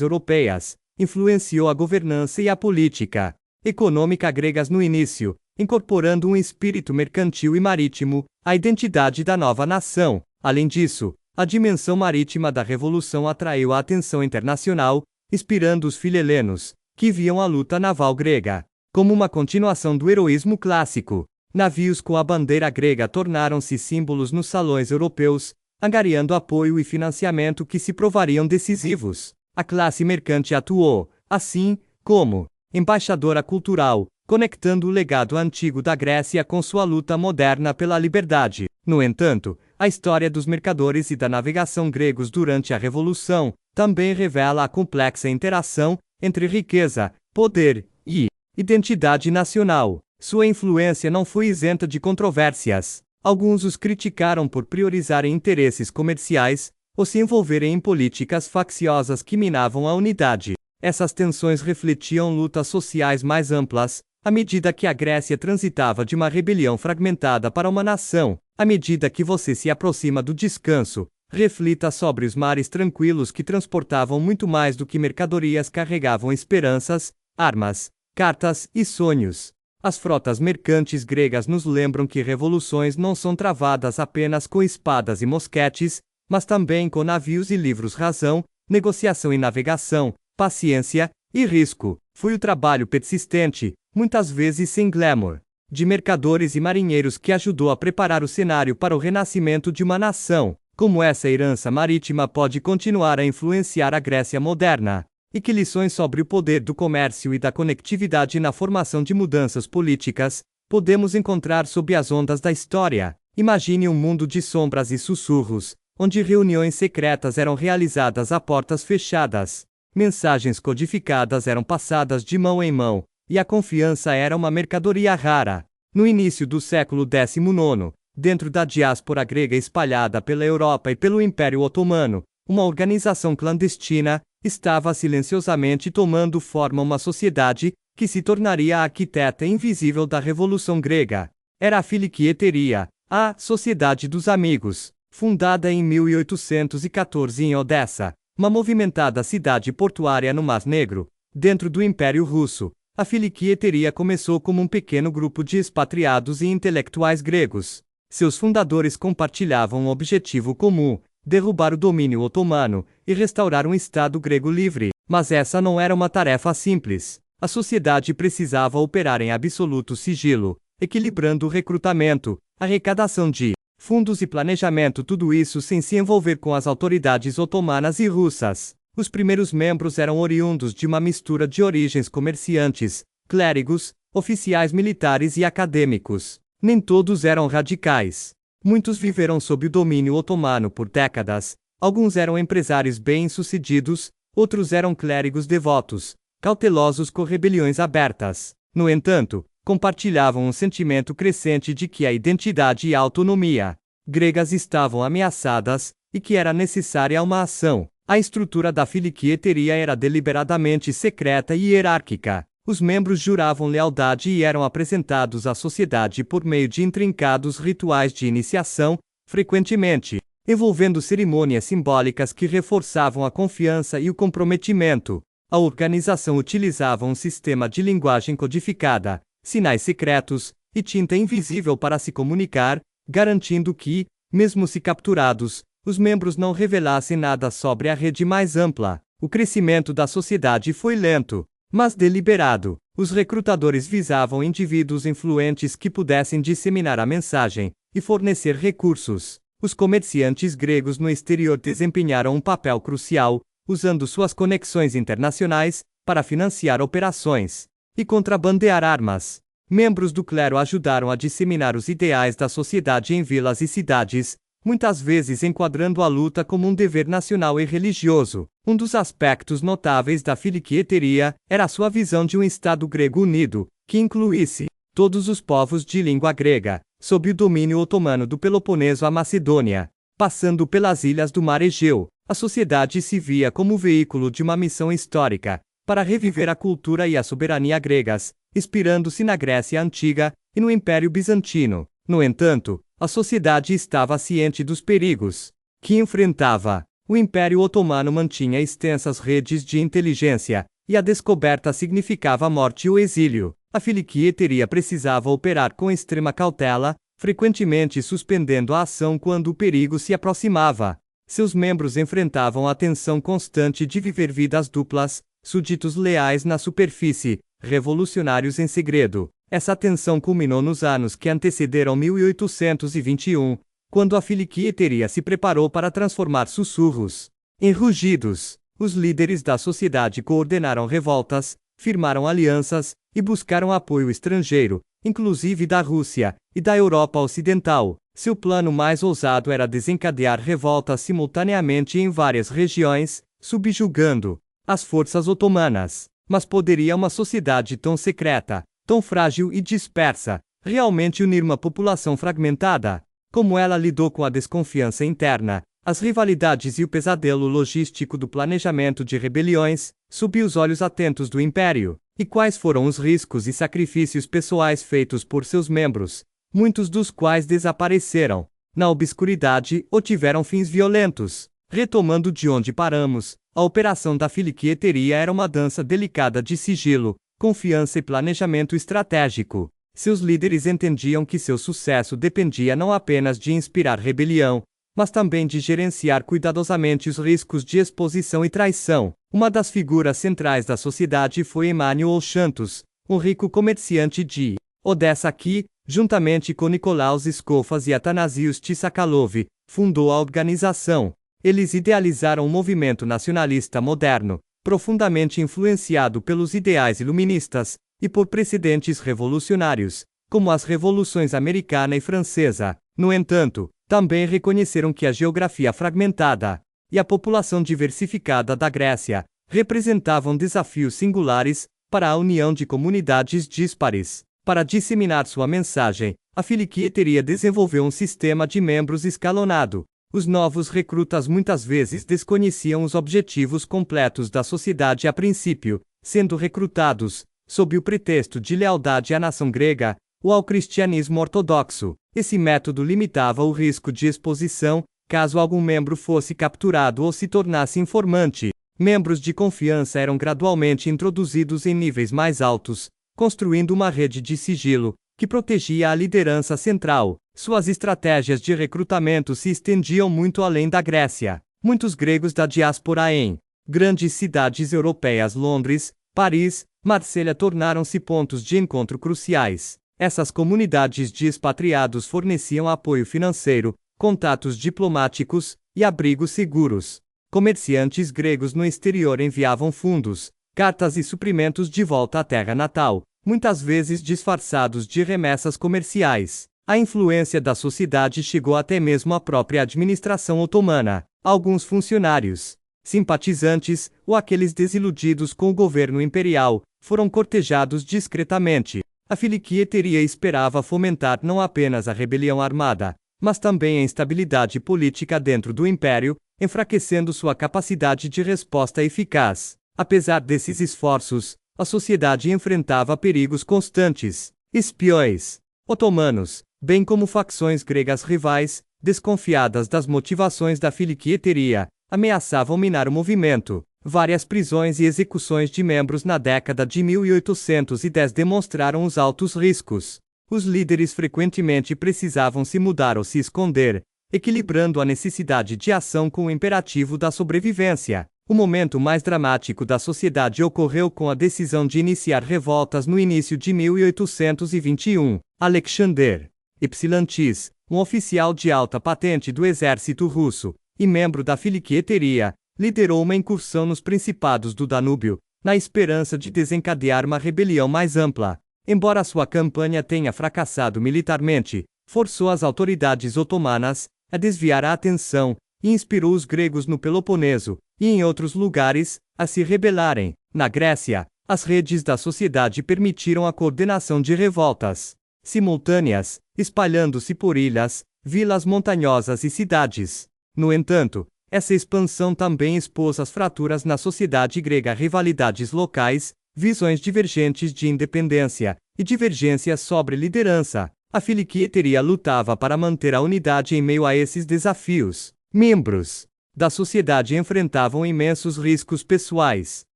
europeias influenciou a governança e a política econômica gregas no início, incorporando um espírito mercantil e marítimo à identidade da nova nação. Além disso, a dimensão marítima da Revolução atraiu a atenção internacional, inspirando os filhelenos, que viam a luta naval grega como uma continuação do heroísmo clássico. Navios com a bandeira grega tornaram-se símbolos nos salões europeus, angariando apoio e financiamento que se provariam decisivos. A classe mercante atuou, assim, como embaixadora cultural, conectando o legado antigo da Grécia com sua luta moderna pela liberdade. No entanto, a história dos mercadores e da navegação gregos durante a Revolução também revela a complexa interação entre riqueza, poder e identidade nacional. Sua influência não foi isenta de controvérsias. Alguns os criticaram por priorizarem interesses comerciais ou se envolverem em políticas facciosas que minavam a unidade. Essas tensões refletiam lutas sociais mais amplas, à medida que a Grécia transitava de uma rebelião fragmentada para uma nação. À medida que você se aproxima do descanso, reflita sobre os mares tranquilos que transportavam muito mais do que mercadorias, carregavam esperanças, armas, cartas e sonhos. As frotas mercantes gregas nos lembram que revoluções não são travadas apenas com espadas e mosquetes, mas também com navios e livros. Razão, negociação e navegação, paciência e risco. Foi o trabalho persistente, muitas vezes sem glamour, de mercadores e marinheiros que ajudou a preparar o cenário para o renascimento de uma nação. Como essa herança marítima pode continuar a influenciar a Grécia moderna? E que lições sobre o poder do comércio e da conectividade na formação de mudanças políticas podemos encontrar sob as ondas da história? Imagine um mundo de sombras e sussurros, onde reuniões secretas eram realizadas a portas fechadas, mensagens codificadas eram passadas de mão em mão, e a confiança era uma mercadoria rara. No início do século XIX, dentro da diáspora grega espalhada pela Europa e pelo Império Otomano, uma organização clandestina estava silenciosamente tomando forma, uma sociedade que se tornaria a arquiteta invisível da Revolução Grega. Era a Filiquieteria, a Sociedade dos Amigos, fundada em 1814 em Odessa, uma movimentada cidade portuária no Mar Negro, dentro do Império Russo. A Filiquieteria começou como um pequeno grupo de expatriados e intelectuais gregos. Seus fundadores compartilhavam um objetivo comum: derrubar o domínio otomano e restaurar um Estado grego livre. Mas essa não era uma tarefa simples. A sociedade precisava operar em absoluto sigilo, equilibrando o recrutamento, arrecadação de fundos e planejamento, tudo isso sem se envolver com as autoridades otomanas e russas. Os primeiros membros eram oriundos de uma mistura de origens: comerciantes, clérigos, oficiais militares e acadêmicos. Nem todos eram radicais. Muitos viveram sob o domínio otomano por décadas. Alguns eram empresários bem-sucedidos, outros eram clérigos devotos, cautelosos com rebeliões abertas. No entanto, compartilhavam um sentimento crescente de que a identidade e a autonomia gregas estavam ameaçadas, e que era necessária uma ação. A estrutura da Filiquieteria era deliberadamente secreta e hierárquica. Os membros juravam lealdade e eram apresentados à sociedade por meio de intrincados rituais de iniciação, frequentemente envolvendo cerimônias simbólicas que reforçavam a confiança e o comprometimento. A organização utilizava um sistema de linguagem codificada, sinais secretos e tinta invisível para se comunicar, garantindo que, mesmo se capturados, os membros não revelassem nada sobre a rede mais ampla. O crescimento da sociedade foi lento, mas deliberado. Os recrutadores visavam indivíduos influentes que pudessem disseminar a mensagem e fornecer recursos. Os comerciantes gregos no exterior desempenharam um papel crucial, usando suas conexões internacionais para financiar operações e contrabandear armas. Membros do clero ajudaram a disseminar os ideais da sociedade em vilas e cidades, muitas vezes enquadrando a luta como um dever nacional e religioso. Um dos aspectos notáveis da Filiquieteria era sua visão de um Estado grego unido, que incluísse todos os povos de língua grega, sob o domínio otomano do Peloponeso à Macedônia, passando pelas ilhas do Mar Egeu. A sociedade se via como veículo de uma missão histórica: para reviver a cultura e a soberania gregas, inspirando-se na Grécia Antiga e no Império Bizantino. No entanto, a sociedade estava ciente dos perigos que enfrentava. O Império Otomano mantinha extensas redes de inteligência, e a descoberta significava a morte ou exílio. A Filquieteria precisava operar com extrema cautela, frequentemente suspendendo a ação quando o perigo se aproximava. Seus membros enfrentavam a tensão constante de viver vidas duplas, súditos leais na superfície, revolucionários em segredo. Essa tensão culminou nos anos que antecederam 1821, quando a Filquieteria se preparou para transformar sussurros em rugidos. Os líderes da sociedade coordenaram revoltas, firmaram alianças e buscaram apoio estrangeiro, inclusive da Rússia e da Europa Ocidental. Seu plano mais ousado era desencadear revoltas simultaneamente em várias regiões, subjugando as forças otomanas. Mas poderia uma sociedade tão secreta, tão frágil e dispersa, realmente unir uma população fragmentada? Como ela lidou com a desconfiança interna, as rivalidades e o pesadelo logístico do planejamento de rebeliões, sob os olhos atentos do Império? E quais foram os riscos e sacrifícios pessoais feitos por seus membros, muitos dos quais desapareceram na obscuridade ou tiveram fins violentos? Retomando de onde paramos, a operação da Filquieteria era uma dança delicada de sigilo, confiança e planejamento estratégico. Seus líderes entendiam que seu sucesso dependia não apenas de inspirar rebelião, mas também de gerenciar cuidadosamente os riscos de exposição e traição. Uma das figuras centrais da sociedade foi Emanuel Shantos, um rico comerciante de Odessa que, juntamente com Nicolaus Skofas e Atanasius Tsakhalov, fundou a organização. Eles idealizaram um movimento nacionalista moderno, profundamente influenciado pelos ideais iluministas e por precedentes revolucionários, como as revoluções americana e francesa. No entanto, também reconheceram que a geografia fragmentada e a população diversificada da Grécia representavam desafios singulares para a união de comunidades díspares. Para disseminar sua mensagem, a Filquieteria desenvolveu um sistema de membros escalonado. Os novos recrutas muitas vezes desconheciam os objetivos completos da sociedade a princípio, sendo recrutados sob o pretexto de lealdade à nação grega ou ao cristianismo ortodoxo. Esse método limitava o risco de exposição, caso algum membro fosse capturado ou se tornasse informante. Membros de confiança eram gradualmente introduzidos em níveis mais altos, construindo uma rede de sigilo que protegia a liderança central. Suas estratégias de recrutamento se estendiam muito além da Grécia. Muitos gregos da diáspora em grandes cidades europeias, Londres, Paris, Marselha, tornaram-se pontos de encontro cruciais. Essas comunidades de expatriados forneciam apoio financeiro, contatos diplomáticos e abrigos seguros. Comerciantes gregos no exterior enviavam fundos, cartas e suprimentos de volta à terra natal, muitas vezes disfarçados de remessas comerciais. A influência da sociedade chegou até mesmo à própria administração otomana. Alguns funcionários, simpatizantes, ou aqueles desiludidos com o governo imperial, foram cortejados discretamente. A Filquieteria esperava fomentar não apenas a rebelião armada, mas também a instabilidade política dentro do império, enfraquecendo sua capacidade de resposta eficaz. Apesar desses esforços, a sociedade enfrentava perigos constantes. Espiões otomanos, bem como facções gregas rivais, desconfiadas das motivações da Filquieteria, ameaçavam minar o movimento. Várias prisões e execuções de membros na década de 1810 demonstraram os altos riscos. Os líderes frequentemente precisavam se mudar ou se esconder, equilibrando a necessidade de ação com o imperativo da sobrevivência. O momento mais dramático da sociedade ocorreu com a decisão de iniciar revoltas no início de 1821. Alexander Ypsilantis, um oficial de alta patente do exército russo e membro da Filquieteria, liderou uma incursão nos Principados do Danúbio, na esperança de desencadear uma rebelião mais ampla. Embora sua campanha tenha fracassado militarmente, forçou as autoridades otomanas a desviar a atenção e inspirou os gregos no Peloponeso e em outros lugares a se rebelarem. Na Grécia, as redes da sociedade permitiram a coordenação de revoltas simultâneas, espalhando-se por ilhas, vilas montanhosas e cidades. No entanto, Essa expansão também expôs as fraturas na sociedade grega, rivalidades locais, visões divergentes de independência e divergências sobre liderança. A Filiquieteria lutava para manter a unidade em meio a esses desafios. Membros da sociedade enfrentavam imensos riscos pessoais.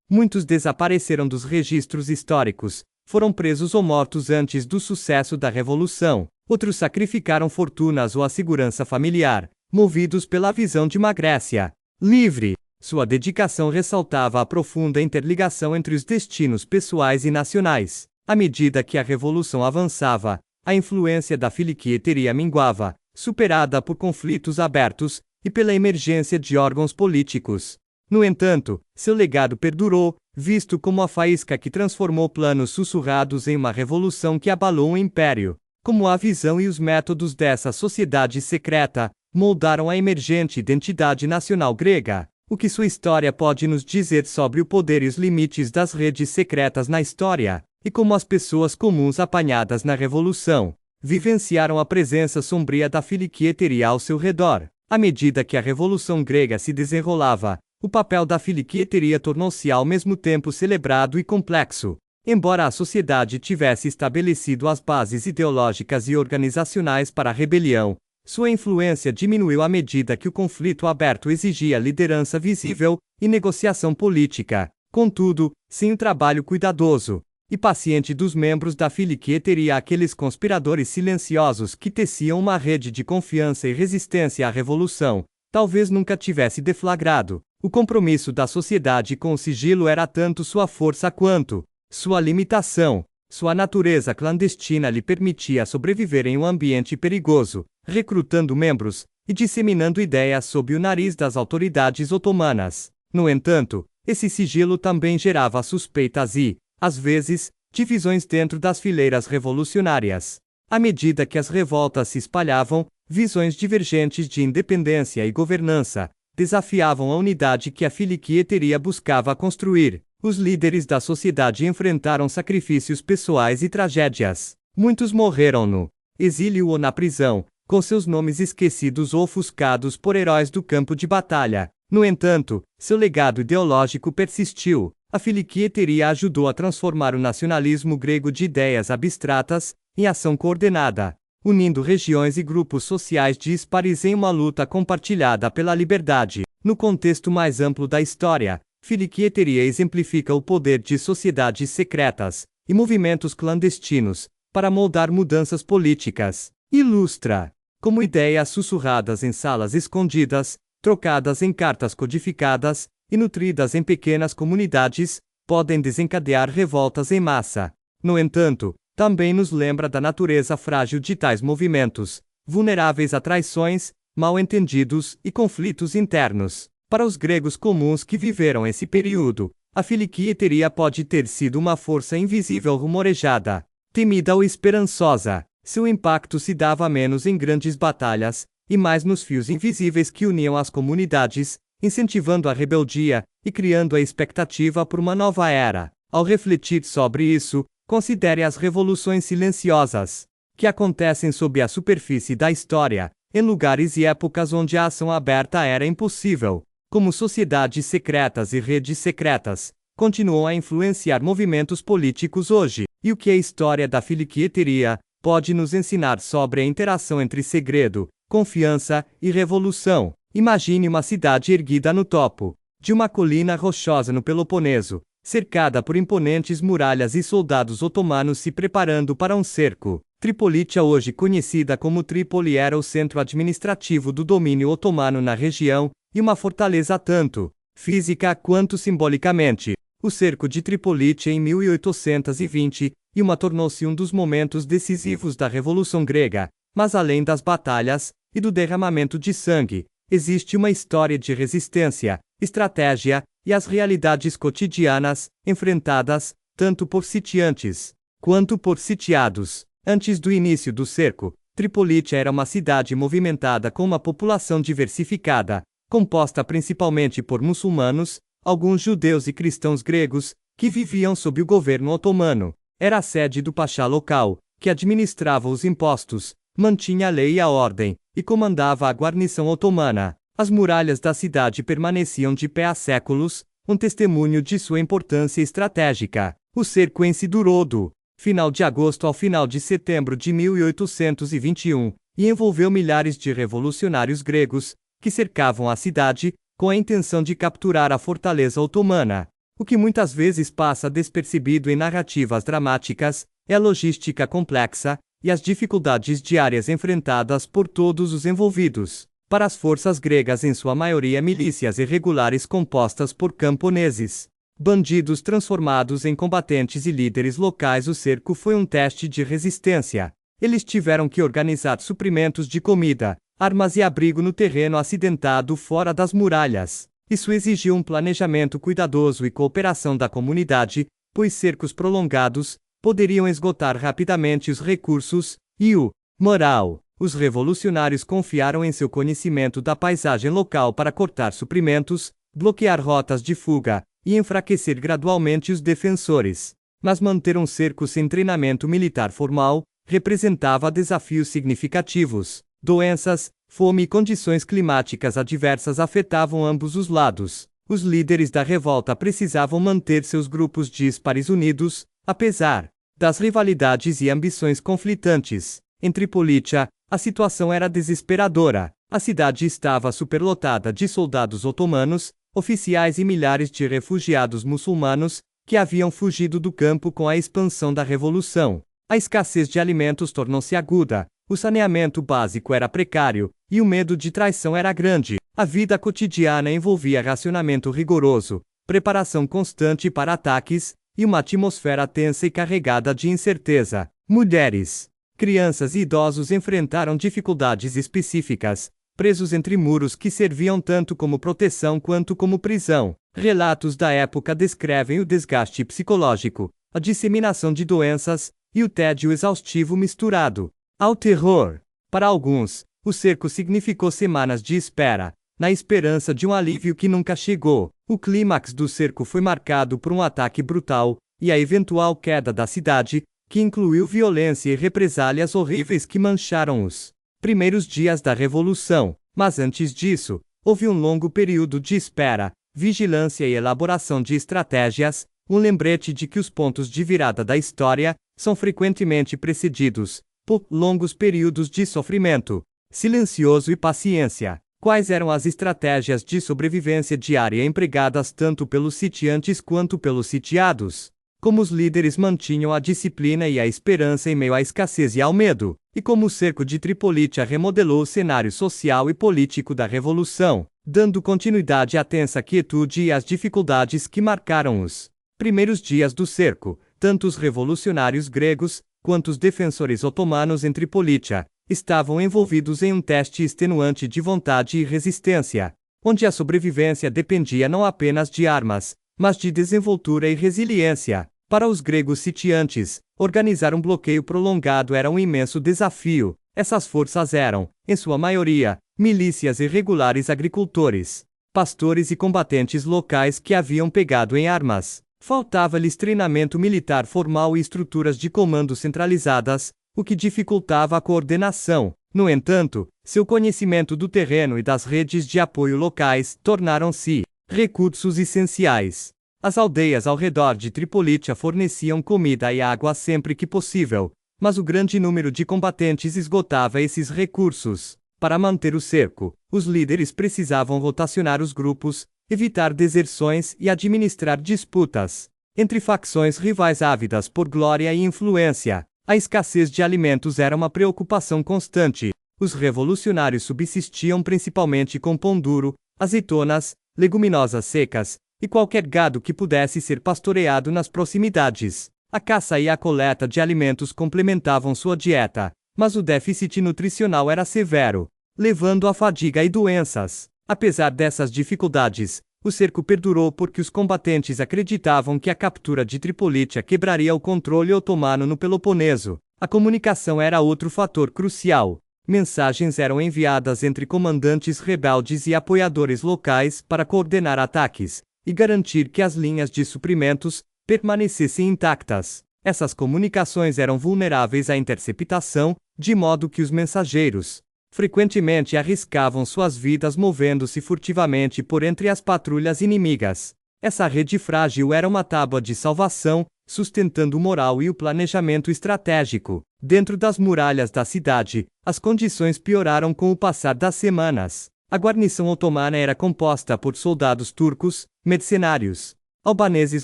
Muitos desapareceram dos registros históricos, foram presos ou mortos antes do sucesso da Revolução. Outros sacrificaram fortunas ou a segurança familiar, movidos pela visão de uma Grécia livre. Sua dedicação ressaltava a profunda interligação entre os destinos pessoais e nacionais. À medida que a Revolução avançava, a influência da Filiquieteria minguava, superada por conflitos abertos e pela emergência de órgãos políticos. No entanto, seu legado perdurou, visto como a faísca que transformou planos sussurrados em uma revolução que abalou um império. Como a visão e os métodos dessa sociedade secreta moldaram a emergente identidade nacional grega. O que sua história pode nos dizer sobre o poder e os limites das redes secretas na história, e como as pessoas comuns apanhadas na Revolução vivenciaram a presença sombria da Filiquieteria ao seu redor. À medida que a Revolução Grega se desenrolava, o papel da Filiquieteria tornou-se ao mesmo tempo celebrado e complexo. Embora a sociedade tivesse estabelecido as bases ideológicas e organizacionais para a rebelião, sua influência diminuiu à medida que o conflito aberto exigia liderança visível e negociação política. Contudo, sem o trabalho cuidadoso e paciente dos membros da Filiquieteria, aqueles conspiradores silenciosos que teciam uma rede de confiança e resistência à revolução, talvez nunca tivesse deflagrado. O compromisso da sociedade com o sigilo era tanto sua força quanto sua limitação. Sua natureza clandestina lhe permitia sobreviver em um ambiente perigoso, recrutando membros e disseminando ideias sob o nariz das autoridades otomanas. No entanto, esse sigilo também gerava suspeitas e, às vezes, divisões dentro das fileiras revolucionárias. À medida que as revoltas se espalhavam, visões divergentes de independência e governança desafiavam a unidade que a Filiquieteria buscava construir. Os líderes da sociedade enfrentaram sacrifícios pessoais e tragédias. Muitos morreram no exílio ou na prisão, com seus nomes esquecidos ou ofuscados por heróis do campo de batalha. No entanto, seu legado ideológico persistiu. A Filiquieteria ajudou a transformar o nacionalismo grego de ideias abstratas em ação coordenada, unindo regiões e grupos sociais dispares em uma luta compartilhada pela liberdade. No contexto mais amplo da história, Filiquieteria exemplifica o poder de sociedades secretas e movimentos clandestinos para moldar mudanças políticas. Ilustra como ideias sussurradas em salas escondidas, trocadas em cartas codificadas e nutridas em pequenas comunidades, podem desencadear revoltas em massa. No entanto, também nos lembra da natureza frágil de tais movimentos, vulneráveis a traições, mal-entendidos e conflitos internos. Para os gregos comuns que viveram esse período, a Filiquieteria pode ter sido uma força invisível rumorejada, temida ou esperançosa. Seu impacto se dava menos em grandes batalhas, e mais nos fios invisíveis que uniam as comunidades, incentivando a rebeldia e criando a expectativa por uma nova era. Ao refletir sobre isso, considere as revoluções silenciosas, que acontecem sob a superfície da história, em lugares e épocas onde a ação aberta era impossível. Como sociedades secretas e redes secretas, continuam a influenciar movimentos políticos hoje. E o que a história da Filiquieteria pode nos ensinar sobre a interação entre segredo, confiança e revolução? Imagine uma cidade erguida no topo de uma colina rochosa no Peloponeso, cercada por imponentes muralhas e soldados otomanos se preparando para um cerco. Tripolitia, hoje conhecida como Trípoli, era o centro administrativo do domínio otomano na região, e uma fortaleza tanto física quanto simbolicamente. O cerco de Tripolitia em 1820 tornou-se um dos momentos decisivos da Revolução Grega, mas além das batalhas e do derramamento de sangue, existe uma história de resistência, estratégia e as realidades cotidianas, enfrentadas tanto por sitiantes quanto por sitiados. Antes do início do cerco, Tripolitia era uma cidade movimentada com uma população diversificada, composta principalmente por muçulmanos, alguns judeus e cristãos gregos, que viviam sob o governo otomano. Era a sede do pachá local, que administrava os impostos, mantinha a lei e a ordem, e comandava a guarnição otomana. As muralhas da cidade permaneciam de pé há séculos, um testemunho de sua importância estratégica. O cerco em si durou do final de agosto ao final de setembro de 1821, e envolveu milhares de revolucionários gregos, que cercavam a cidade, com a intenção de capturar a fortaleza otomana. O que muitas vezes passa despercebido em narrativas dramáticas é a logística complexa e as dificuldades diárias enfrentadas por todos os envolvidos. Para as forças gregas, em sua maioria milícias irregulares compostas por camponeses, bandidos transformados em combatentes e líderes locais, o cerco foi um teste de resistência. Eles tiveram que organizar suprimentos de comida, armas e abrigo no terreno acidentado fora das muralhas. Isso exigiu um planejamento cuidadoso e cooperação da comunidade, pois cercos prolongados poderiam esgotar rapidamente os recursos e o moral. Os revolucionários confiaram em seu conhecimento da paisagem local para cortar suprimentos, bloquear rotas de fuga e enfraquecer gradualmente os defensores. Mas manter um cerco sem treinamento militar formal representava desafios significativos. Doenças, fome e condições climáticas adversas afetavam ambos os lados. Os líderes da revolta precisavam manter seus grupos díspares unidos, apesar das rivalidades e ambições conflitantes. Em Tripolittia, a situação era desesperadora. A cidade estava superlotada de soldados otomanos, oficiais e milhares de refugiados muçulmanos, que haviam fugido do campo com a expansão da revolução. A escassez de alimentos tornou-se aguda, o saneamento básico era precário, e o medo de traição era grande. A vida cotidiana envolvia racionamento rigoroso, preparação constante para ataques, e uma atmosfera tensa e carregada de incerteza. Mulheres, crianças e idosos enfrentaram dificuldades específicas, presos entre muros que serviam tanto como proteção quanto como prisão. Relatos da época descrevem o desgaste psicológico, a disseminação de doenças e o tédio exaustivo misturado ao terror. Para alguns, o cerco significou semanas de espera, na esperança de um alívio que nunca chegou. O clímax do cerco foi marcado por um ataque brutal e a eventual queda da cidade, que incluiu violência e represálias horríveis que mancharam os primeiros dias da Revolução. Mas antes disso, houve um longo período de espera, vigilância e elaboração de estratégias, um lembrete de que os pontos de virada da história são frequentemente precedidos por longos períodos de sofrimento silencioso e paciência. Quais eram as estratégias de sobrevivência diária empregadas tanto pelos sitiantes quanto pelos sitiados? Como os líderes mantinham a disciplina e a esperança em meio à escassez e ao medo? E como o cerco de Tripolittia remodelou o cenário social e político da Revolução, dando continuidade à tensa quietude e às dificuldades que marcaram os primeiros dias do cerco? Tanto os revolucionários gregos, quanto os defensores otomanos em Tripolittia, estavam envolvidos em um teste extenuante de vontade e resistência, onde a sobrevivência dependia não apenas de armas, mas de desenvoltura e resiliência. Para os gregos sitiantes, organizar um bloqueio prolongado era um imenso desafio. Essas forças eram, em sua maioria, milícias irregulares, agricultores, pastores e combatentes locais que haviam pegado em armas. Faltava-lhes treinamento militar formal e estruturas de comando centralizadas, o que dificultava a coordenação. No entanto, seu conhecimento do terreno e das redes de apoio locais tornaram-se recursos essenciais. As aldeias ao redor de Tripolittia forneciam comida e água sempre que possível, mas o grande número de combatentes esgotava esses recursos. Para manter o cerco, os líderes precisavam rotacionar os grupos, evitar deserções e administrar disputas entre facções rivais ávidas por glória e influência. A escassez de alimentos era uma preocupação constante. Os revolucionários subsistiam principalmente com pão duro, azeitonas, leguminosas secas, e qualquer gado que pudesse ser pastoreado nas proximidades. A caça e a coleta de alimentos complementavam sua dieta, mas o déficit nutricional era severo, levando à fadiga e doenças. Apesar dessas dificuldades, o cerco perdurou porque os combatentes acreditavam que a captura de Tripolittia quebraria o controle otomano no Peloponeso. A comunicação era outro fator crucial. Mensagens eram enviadas entre comandantes rebeldes e apoiadores locais para coordenar ataques e garantir que as linhas de suprimentos permanecessem intactas. Essas comunicações eram vulneráveis à interceptação, de modo que os mensageiros frequentemente arriscavam suas vidas movendo-se furtivamente por entre as patrulhas inimigas. Essa rede frágil era uma tábua de salvação, sustentando o moral e o planejamento estratégico. Dentro das muralhas da cidade, as condições pioraram com o passar das semanas. A guarnição otomana era composta por soldados turcos, mercenários, albaneses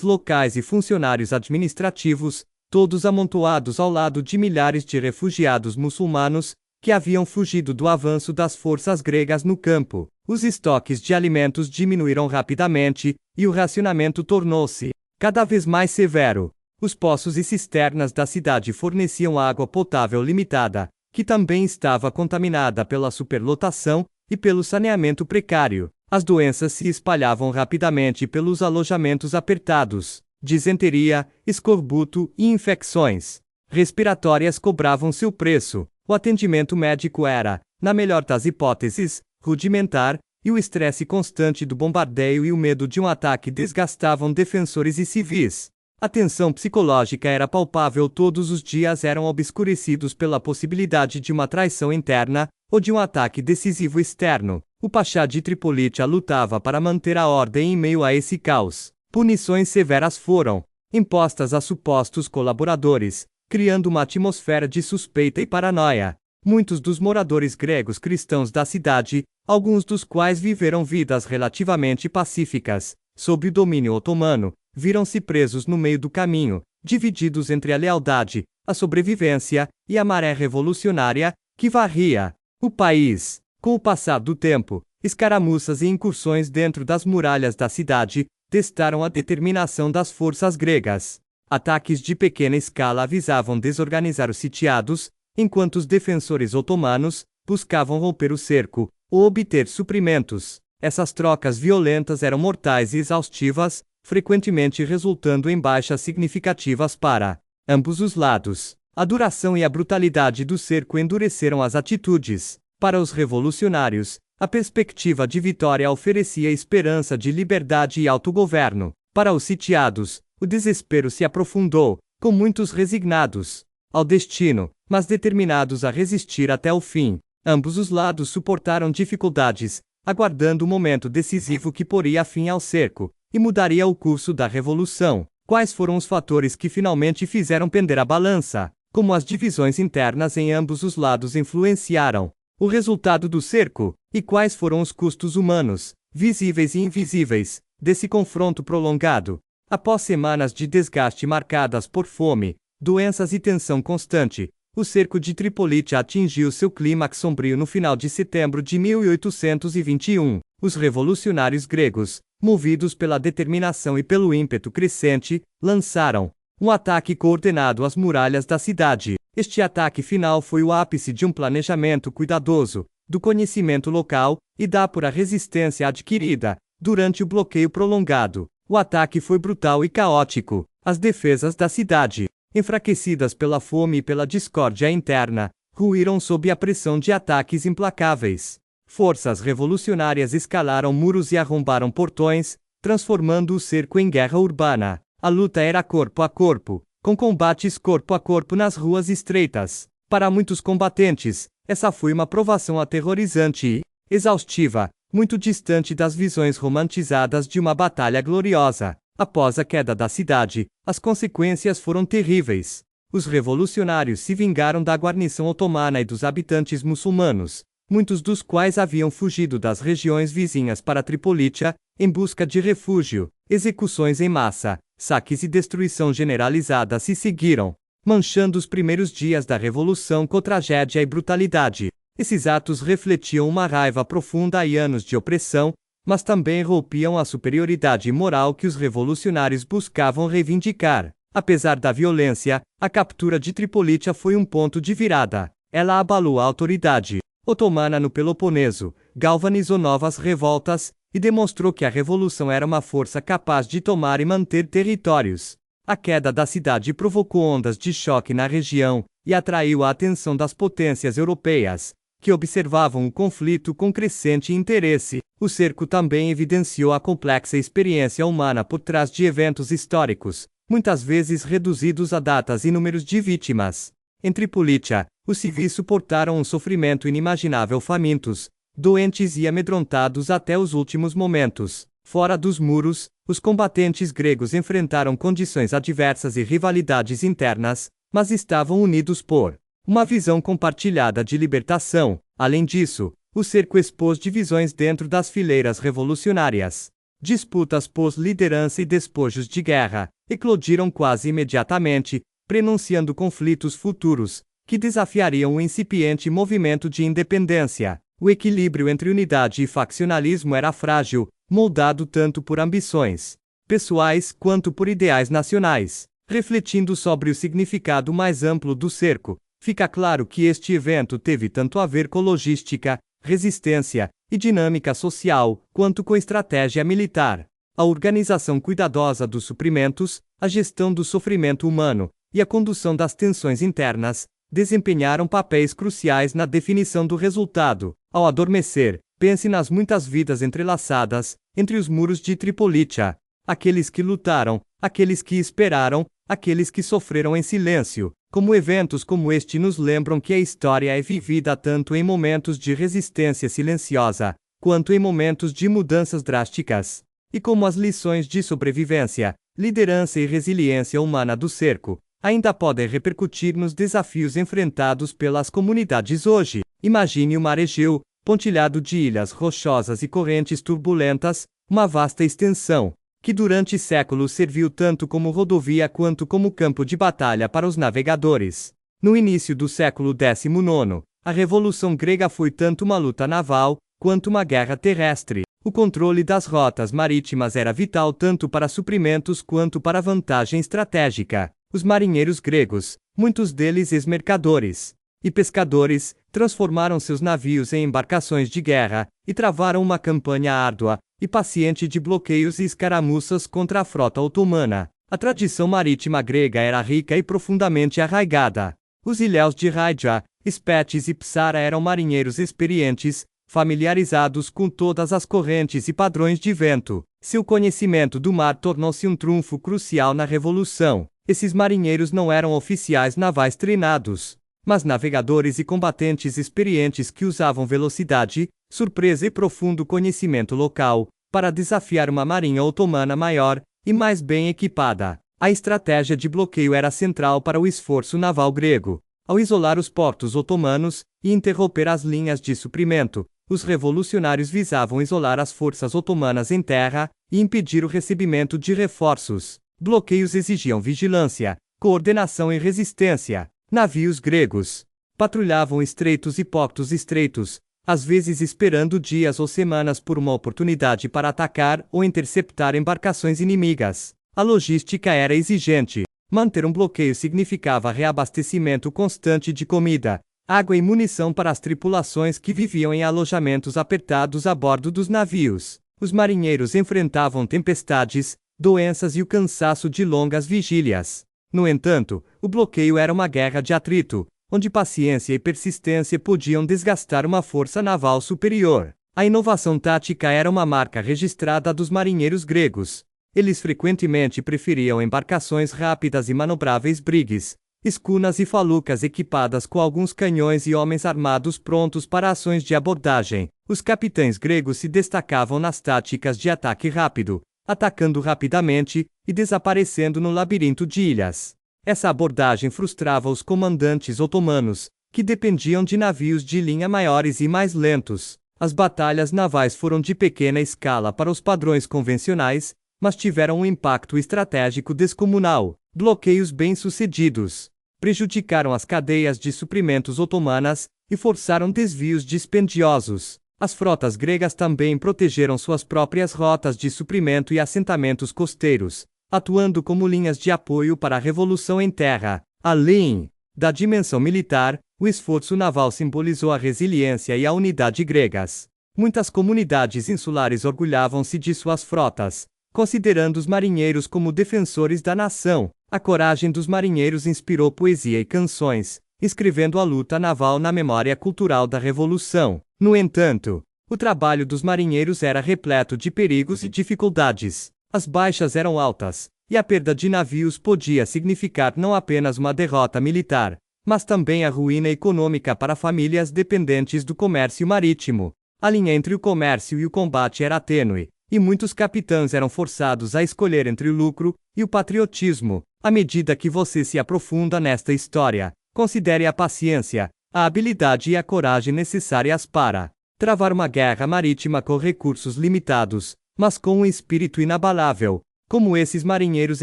locais e funcionários administrativos, todos amontoados ao lado de milhares de refugiados muçulmanos, que haviam fugido do avanço das forças gregas no campo. Os estoques de alimentos diminuíram rapidamente, e o racionamento tornou-se cada vez mais severo. Os poços e cisternas da cidade forneciam água potável limitada, que também estava contaminada pela superlotação e pelo saneamento precário. As doenças se espalhavam rapidamente pelos alojamentos apertados. Disenteria, escorbuto e infecções respiratórias cobravam seu preço. O atendimento médico era, na melhor das hipóteses, rudimentar, e o estresse constante do bombardeio e o medo de um ataque desgastavam defensores e civis. A tensão psicológica era palpável, todos os dias eram obscurecidos pela possibilidade de uma traição interna, ou de um ataque decisivo externo. O Pachá de Tripolitcha lutava para manter a ordem em meio a esse caos. Punições severas foram impostas a supostos colaboradores, criando uma atmosfera de suspeita e paranoia. Muitos dos moradores gregos cristãos da cidade, alguns dos quais viveram vidas relativamente pacíficas, sob o domínio otomano, viram-se presos no meio do caminho, divididos entre a lealdade, a sobrevivência e a maré revolucionária que varria o país. Com o passar do tempo, escaramuças e incursões dentro das muralhas da cidade testaram a determinação das forças gregas. Ataques de pequena escala avisavam desorganizar os sitiados, enquanto os defensores otomanos buscavam romper o cerco ou obter suprimentos. Essas trocas violentas eram mortais e exaustivas, frequentemente resultando em baixas significativas para ambos os lados. A duração e a brutalidade do cerco endureceram as atitudes. Para os revolucionários, a perspectiva de vitória oferecia esperança de liberdade e autogoverno. Para os sitiados, o desespero se aprofundou, com muitos resignados ao destino, mas determinados a resistir até o fim. Ambos os lados suportaram dificuldades, aguardando o momento decisivo que poria fim ao cerco e mudaria o curso da revolução. Quais foram os fatores que finalmente fizeram pender a balança? Como as divisões internas em ambos os lados influenciaram o resultado do cerco? E quais foram os custos humanos, visíveis e invisíveis, desse confronto prolongado? Após semanas de desgaste marcadas por fome, doenças e tensão constante, o cerco de Tripolitcha atingiu seu clímax sombrio no final de setembro de 1821. Os revolucionários gregos, movidos pela determinação e pelo ímpeto crescente, lançaram um ataque coordenado às muralhas da cidade. Este ataque final foi o ápice de um planejamento cuidadoso, do conhecimento local e da apura resistência adquirida durante o bloqueio prolongado. O ataque foi brutal e caótico. As defesas da cidade, enfraquecidas pela fome e pela discórdia interna, ruíram sob a pressão de ataques implacáveis. Forças revolucionárias escalaram muros e arrombaram portões, transformando o cerco em guerra urbana. A luta era corpo a corpo, com combates corpo a corpo nas ruas estreitas. Para muitos combatentes, essa foi uma provação aterrorizante e exaustiva, muito distante das visões romantizadas de uma batalha gloriosa. Após a queda da cidade, as consequências foram terríveis. Os revolucionários se vingaram da guarnição otomana e dos habitantes muçulmanos, muitos dos quais haviam fugido das regiões vizinhas para Tripolitcha, em busca de refúgio. Execuções em massa, saques e destruição generalizada se seguiram, manchando os primeiros dias da revolução com tragédia e brutalidade. Esses atos refletiam uma raiva profunda e anos de opressão, mas também rompiam a superioridade moral que os revolucionários buscavam reivindicar. Apesar da violência, a captura de Tripolitcha foi um ponto de virada. Ela abalou a autoridade otomana no Peloponeso, galvanizou novas revoltas, e demonstrou que a revolução era uma força capaz de tomar e manter territórios. A queda da cidade provocou ondas de choque na região, e atraiu a atenção das potências europeias, que observavam o conflito com crescente interesse. O cerco também evidenciou a complexa experiência humana por trás de eventos históricos, muitas vezes reduzidos a datas e números de vítimas. Em Tripolittia, os civis suportaram um sofrimento inimaginável, famintos, doentes e amedrontados até os últimos momentos. Fora dos muros, os combatentes gregos enfrentaram condições adversas e rivalidades internas, mas estavam unidos por uma visão compartilhada de libertação. Além disso, o cerco expôs divisões dentro das fileiras revolucionárias. Disputas por liderança e despojos de guerra eclodiram quase imediatamente, prenunciando conflitos futuros, que desafiariam o incipiente movimento de independência. O equilíbrio entre unidade e faccionalismo era frágil, moldado tanto por ambições pessoais quanto por ideais nacionais. Refletindo sobre o significado mais amplo do cerco, fica claro que este evento teve tanto a ver com logística, resistência e dinâmica social, quanto com estratégia militar. A organização cuidadosa dos suprimentos, a gestão do sofrimento humano e a condução das tensões internas desempenharam papéis cruciais na definição do resultado. Ao adormecer, pense nas muitas vidas entrelaçadas entre os muros de Tripolittia. Aqueles que lutaram, aqueles que esperaram, aqueles que sofreram em silêncio. Como eventos como este nos lembram que a história é vivida tanto em momentos de resistência silenciosa, quanto em momentos de mudanças drásticas. E como as lições de sobrevivência, liderança e resiliência humana do cerco ainda podem repercutir nos desafios enfrentados pelas comunidades hoje. Imagine o mar Egeu, pontilhado de ilhas rochosas e correntes turbulentas, uma vasta extensão, que durante séculos serviu tanto como rodovia quanto como campo de batalha para os navegadores. No início do século XIX, a Revolução Grega foi tanto uma luta naval, quanto uma guerra terrestre. O controle das rotas marítimas era vital tanto para suprimentos quanto para vantagem estratégica. Os marinheiros gregos, muitos deles ex-mercadores e pescadores, transformaram seus navios em embarcações de guerra e travaram uma campanha árdua e paciente de bloqueios e escaramuças contra a frota otomana. A tradição marítima grega era rica e profundamente arraigada. Os ilhéus de Raija, Spétis e Psara eram marinheiros experientes, familiarizados com todas as correntes e padrões de vento. Seu conhecimento do mar tornou-se um trunfo crucial na Revolução. Esses marinheiros não eram oficiais navais treinados, mas navegadores e combatentes experientes que usavam velocidade, surpresa e profundo conhecimento local para desafiar uma marinha otomana maior e mais bem equipada. A estratégia de bloqueio era central para o esforço naval grego. Ao isolar os portos otomanos e interromper as linhas de suprimento, os revolucionários visavam isolar as forças otomanas em terra e impedir o recebimento de reforços. Bloqueios exigiam vigilância, coordenação e resistência. Navios gregos patrulhavam estreitos e portos estreitos, às vezes esperando dias ou semanas por uma oportunidade para atacar ou interceptar embarcações inimigas. A logística era exigente. Manter um bloqueio significava reabastecimento constante de comida, água e munição para as tripulações que viviam em alojamentos apertados a bordo dos navios. Os marinheiros enfrentavam tempestades, doenças e o cansaço de longas vigílias. No entanto, o bloqueio era uma guerra de atrito, onde paciência e persistência podiam desgastar uma força naval superior. A inovação tática era uma marca registrada dos marinheiros gregos. Eles frequentemente preferiam embarcações rápidas e manobráveis brigues, escunas e falucas equipadas com alguns canhões e homens armados prontos para ações de abordagem. Os capitães gregos se destacavam nas táticas de ataque rápido, atacando rapidamente e desaparecendo no labirinto de ilhas. Essa abordagem frustrava os comandantes otomanos, que dependiam de navios de linha maiores e mais lentos. As batalhas navais foram de pequena escala para os padrões convencionais, mas tiveram um impacto estratégico descomunal. Bloqueios bem-sucedidos prejudicaram as cadeias de suprimentos otomanas e forçaram desvios dispendiosos. As frotas gregas também protegeram suas próprias rotas de suprimento e assentamentos costeiros, atuando como linhas de apoio para a revolução em terra. Além da dimensão militar, o esforço naval simbolizou a resiliência e a unidade gregas. Muitas comunidades insulares orgulhavam-se de suas frotas, considerando os marinheiros como defensores da nação. A coragem dos marinheiros inspirou poesia e canções, inscrevendo a luta naval na memória cultural da Revolução. No entanto, o trabalho dos marinheiros era repleto de perigos e dificuldades. As baixas eram altas, e a perda de navios podia significar não apenas uma derrota militar, mas também a ruína econômica para famílias dependentes do comércio marítimo. A linha entre o comércio e o combate era tênue, e muitos capitães eram forçados a escolher entre o lucro e o patriotismo. À medida que você se aprofunda nesta história, considere a paciência, a habilidade e a coragem necessárias para travar uma guerra marítima com recursos limitados, mas com um espírito inabalável. Como esses marinheiros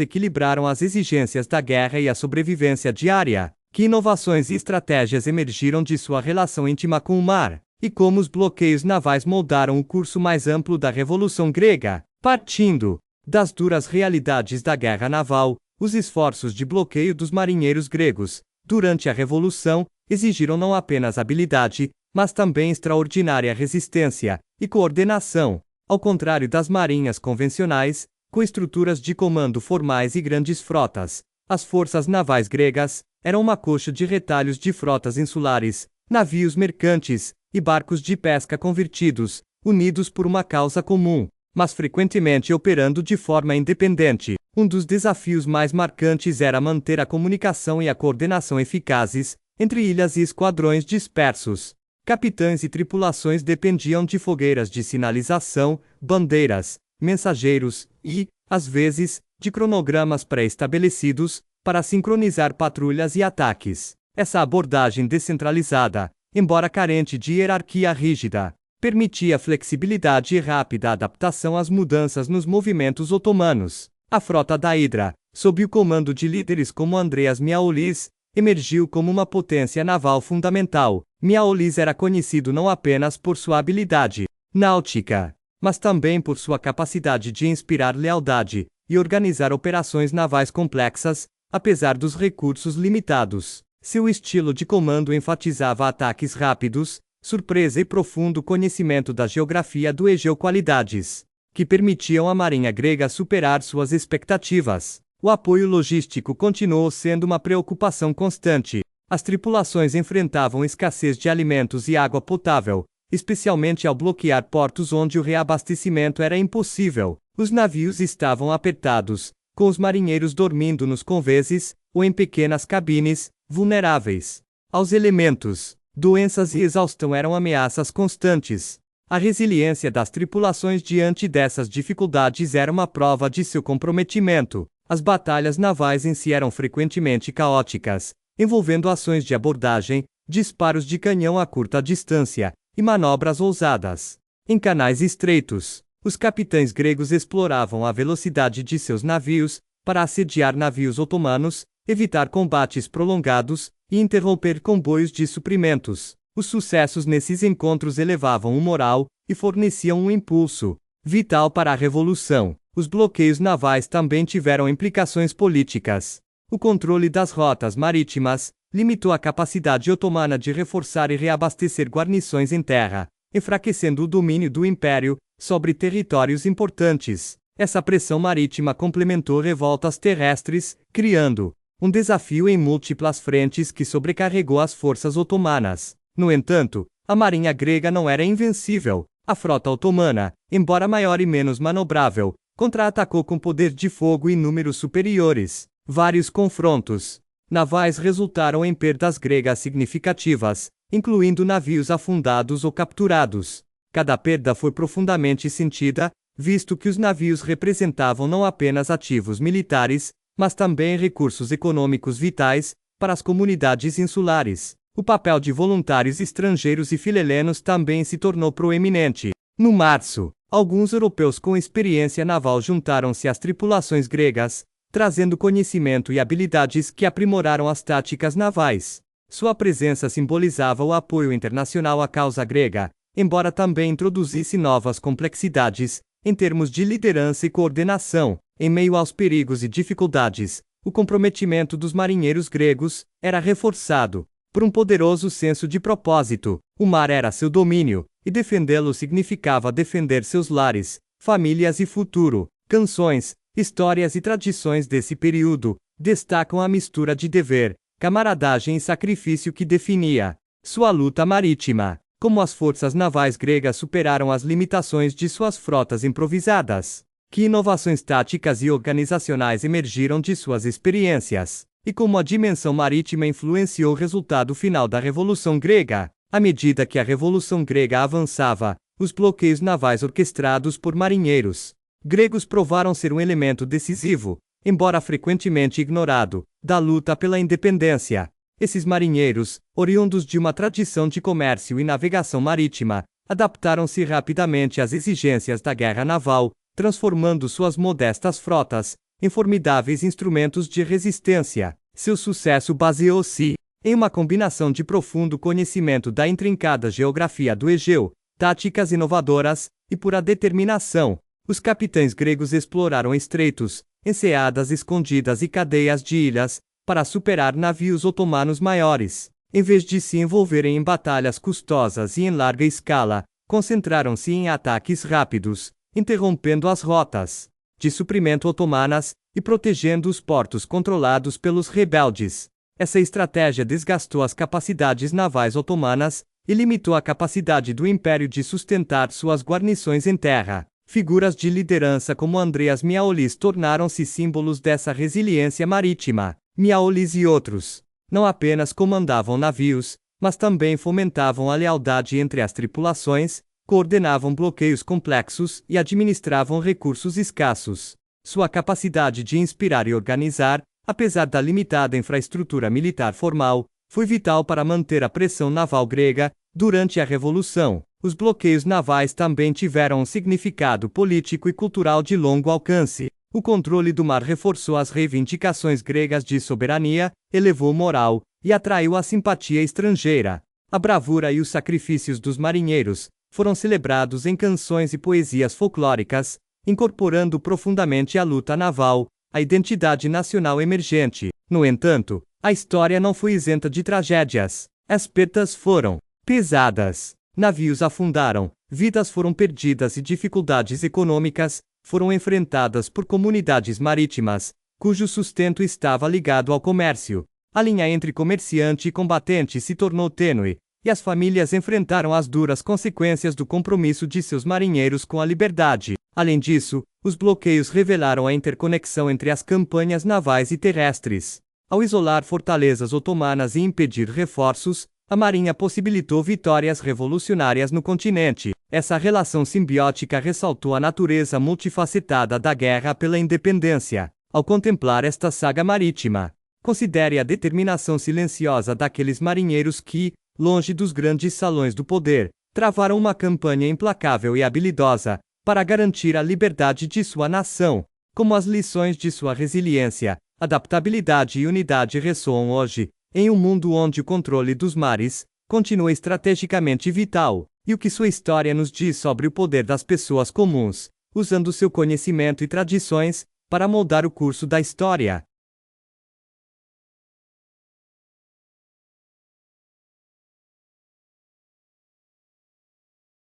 equilibraram as exigências da guerra e a sobrevivência diária? Que inovações e estratégias emergiram de sua relação íntima com o mar? E como os bloqueios navais moldaram o curso mais amplo da Revolução Grega? Partindo das duras realidades da guerra naval, os esforços de bloqueio dos marinheiros gregos, durante a Revolução, exigiram não apenas habilidade, mas também extraordinária resistência e coordenação. Ao contrário das marinhas convencionais, com estruturas de comando formais e grandes frotas, as forças navais gregas eram uma coxa de retalhos de frotas insulares, navios mercantes e barcos de pesca convertidos, unidos por uma causa comum, mas frequentemente operando de forma independente. Um dos desafios mais marcantes era manter a comunicação e a coordenação eficazes entre ilhas e esquadrões dispersos. Capitães e tripulações dependiam de fogueiras de sinalização, bandeiras, mensageiros e, às vezes, de cronogramas pré-estabelecidos para sincronizar patrulhas e ataques. Essa abordagem descentralizada, embora carente de hierarquia rígida, permitia flexibilidade e rápida adaptação às mudanças nos movimentos otomanos. A frota da Hidra, sob o comando de líderes como Andreas Miaoulis, emergiu como uma potência naval fundamental. Miaoulis era conhecido não apenas por sua habilidade náutica, mas também por sua capacidade de inspirar lealdade e organizar operações navais complexas, apesar dos recursos limitados. Seu estilo de comando enfatizava ataques rápidos, surpresa e profundo conhecimento da geografia do Egeu, qualidades que permitiam à marinha grega superar suas expectativas. O apoio logístico continuou sendo uma preocupação constante. As tripulações enfrentavam escassez de alimentos e água potável, especialmente ao bloquear portos onde o reabastecimento era impossível. Os navios estavam apertados, com os marinheiros dormindo nos conveses ou em pequenas cabines, vulneráveis aos elementos. Doenças e exaustão eram ameaças constantes. A resiliência das tripulações diante dessas dificuldades era uma prova de seu comprometimento. As batalhas navais em si eram frequentemente caóticas, envolvendo ações de abordagem, disparos de canhão a curta distância e manobras ousadas. Em canais estreitos, os capitães gregos exploravam a velocidade de seus navios para assediar navios otomanos, evitar combates prolongados e interromper comboios de suprimentos. Os sucessos nesses encontros elevavam o moral e forneciam um impulso vital para a revolução. Os bloqueios navais também tiveram implicações políticas. O controle das rotas marítimas limitou a capacidade otomana de reforçar e reabastecer guarnições em terra, enfraquecendo o domínio do império sobre territórios importantes. Essa pressão marítima complementou revoltas terrestres, criando um desafio em múltiplas frentes que sobrecarregou as forças otomanas. No entanto, a marinha grega não era invencível. A frota otomana, embora maior e menos manobrável, contra-atacou com poder de fogo e números superiores. Vários confrontos navais resultaram em perdas gregas significativas, incluindo navios afundados ou capturados. Cada perda foi profundamente sentida, visto que os navios representavam não apenas ativos militares, mas também recursos econômicos vitais para as comunidades insulares. O papel de voluntários estrangeiros e filelenos também se tornou proeminente. No março, alguns europeus com experiência naval juntaram-se às tripulações gregas, trazendo conhecimento e habilidades que aprimoraram as táticas navais. Sua presença simbolizava o apoio internacional à causa grega, embora também introduzisse novas complexidades em termos de liderança e coordenação. Em meio aos perigos e dificuldades, o comprometimento dos marinheiros gregos era reforçado por um poderoso senso de propósito. O mar era seu domínio, e defendê-lo significava defender seus lares, famílias e futuro. Canções, histórias e tradições desse período destacam a mistura de dever, camaradagem e sacrifício que definia sua luta marítima. Como as forças navais gregas superaram as limitações de suas frotas improvisadas? Que inovações táticas e organizacionais emergiram de suas experiências? e como a dimensão marítima influenciou o resultado final da Revolução Grega. À medida que a Revolução Grega avançava, os bloqueios navais orquestrados por marinheiros gregos provaram ser um elemento decisivo, embora frequentemente ignorado, da luta pela independência. Esses marinheiros, oriundos de uma tradição de comércio e navegação marítima, adaptaram-se rapidamente às exigências da guerra naval, transformando suas modestas frotas em formidáveis instrumentos de resistência. Seu sucesso baseou-se em uma combinação de profundo conhecimento da intrincada geografia do Egeu, táticas inovadoras e pura determinação. Os capitães gregos exploraram estreitos, enseadas escondidas e cadeias de ilhas para superar navios otomanos maiores. Em vez de se envolverem em batalhas custosas e em larga escala, concentraram-se em ataques rápidos, interrompendo as rotas de suprimento otomanas e protegendo os portos controlados pelos rebeldes. Essa estratégia desgastou as capacidades navais otomanas e limitou a capacidade do império de sustentar suas guarnições em terra. Figuras de liderança como Andreas Miaoulis tornaram-se símbolos dessa resiliência marítima. Miaoulis e outros não apenas comandavam navios, mas também fomentavam a lealdade entre as tripulações, coordenavam bloqueios complexos e administravam recursos escassos. Sua capacidade de inspirar e organizar, apesar da limitada infraestrutura militar formal, foi vital para manter a pressão naval grega durante a Revolução. Os bloqueios navais também tiveram um significado político e cultural de longo alcance. O controle do mar reforçou as reivindicações gregas de soberania, elevou moral e atraiu a simpatia estrangeira. A bravura e os sacrifícios dos marinheiros foram celebrados em canções e poesias folclóricas, incorporando profundamente a luta naval, a identidade nacional emergente. No entanto, a história não foi isenta de tragédias. As perdas foram pesadas. Navios afundaram, vidas foram perdidas e dificuldades econômicas foram enfrentadas por comunidades marítimas, cujo sustento estava ligado ao comércio. A linha entre comerciante e combatente se tornou tênue, e as famílias enfrentaram as duras consequências do compromisso de seus marinheiros com a liberdade. Além disso, os bloqueios revelaram a interconexão entre as campanhas navais e terrestres. Ao isolar fortalezas otomanas e impedir reforços, a marinha possibilitou vitórias revolucionárias no continente. Essa relação simbiótica ressaltou a natureza multifacetada da guerra pela independência. Ao contemplar esta saga marítima, considere a determinação silenciosa daqueles marinheiros que, longe dos grandes salões do poder, travaram uma campanha implacável e habilidosa para garantir a liberdade de sua nação. Como as lições de sua resiliência, adaptabilidade e unidade ressoam hoje, em um mundo onde o controle dos mares continua estrategicamente vital, e o que sua história nos diz sobre o poder das pessoas comuns, usando seu conhecimento e tradições para moldar o curso da história.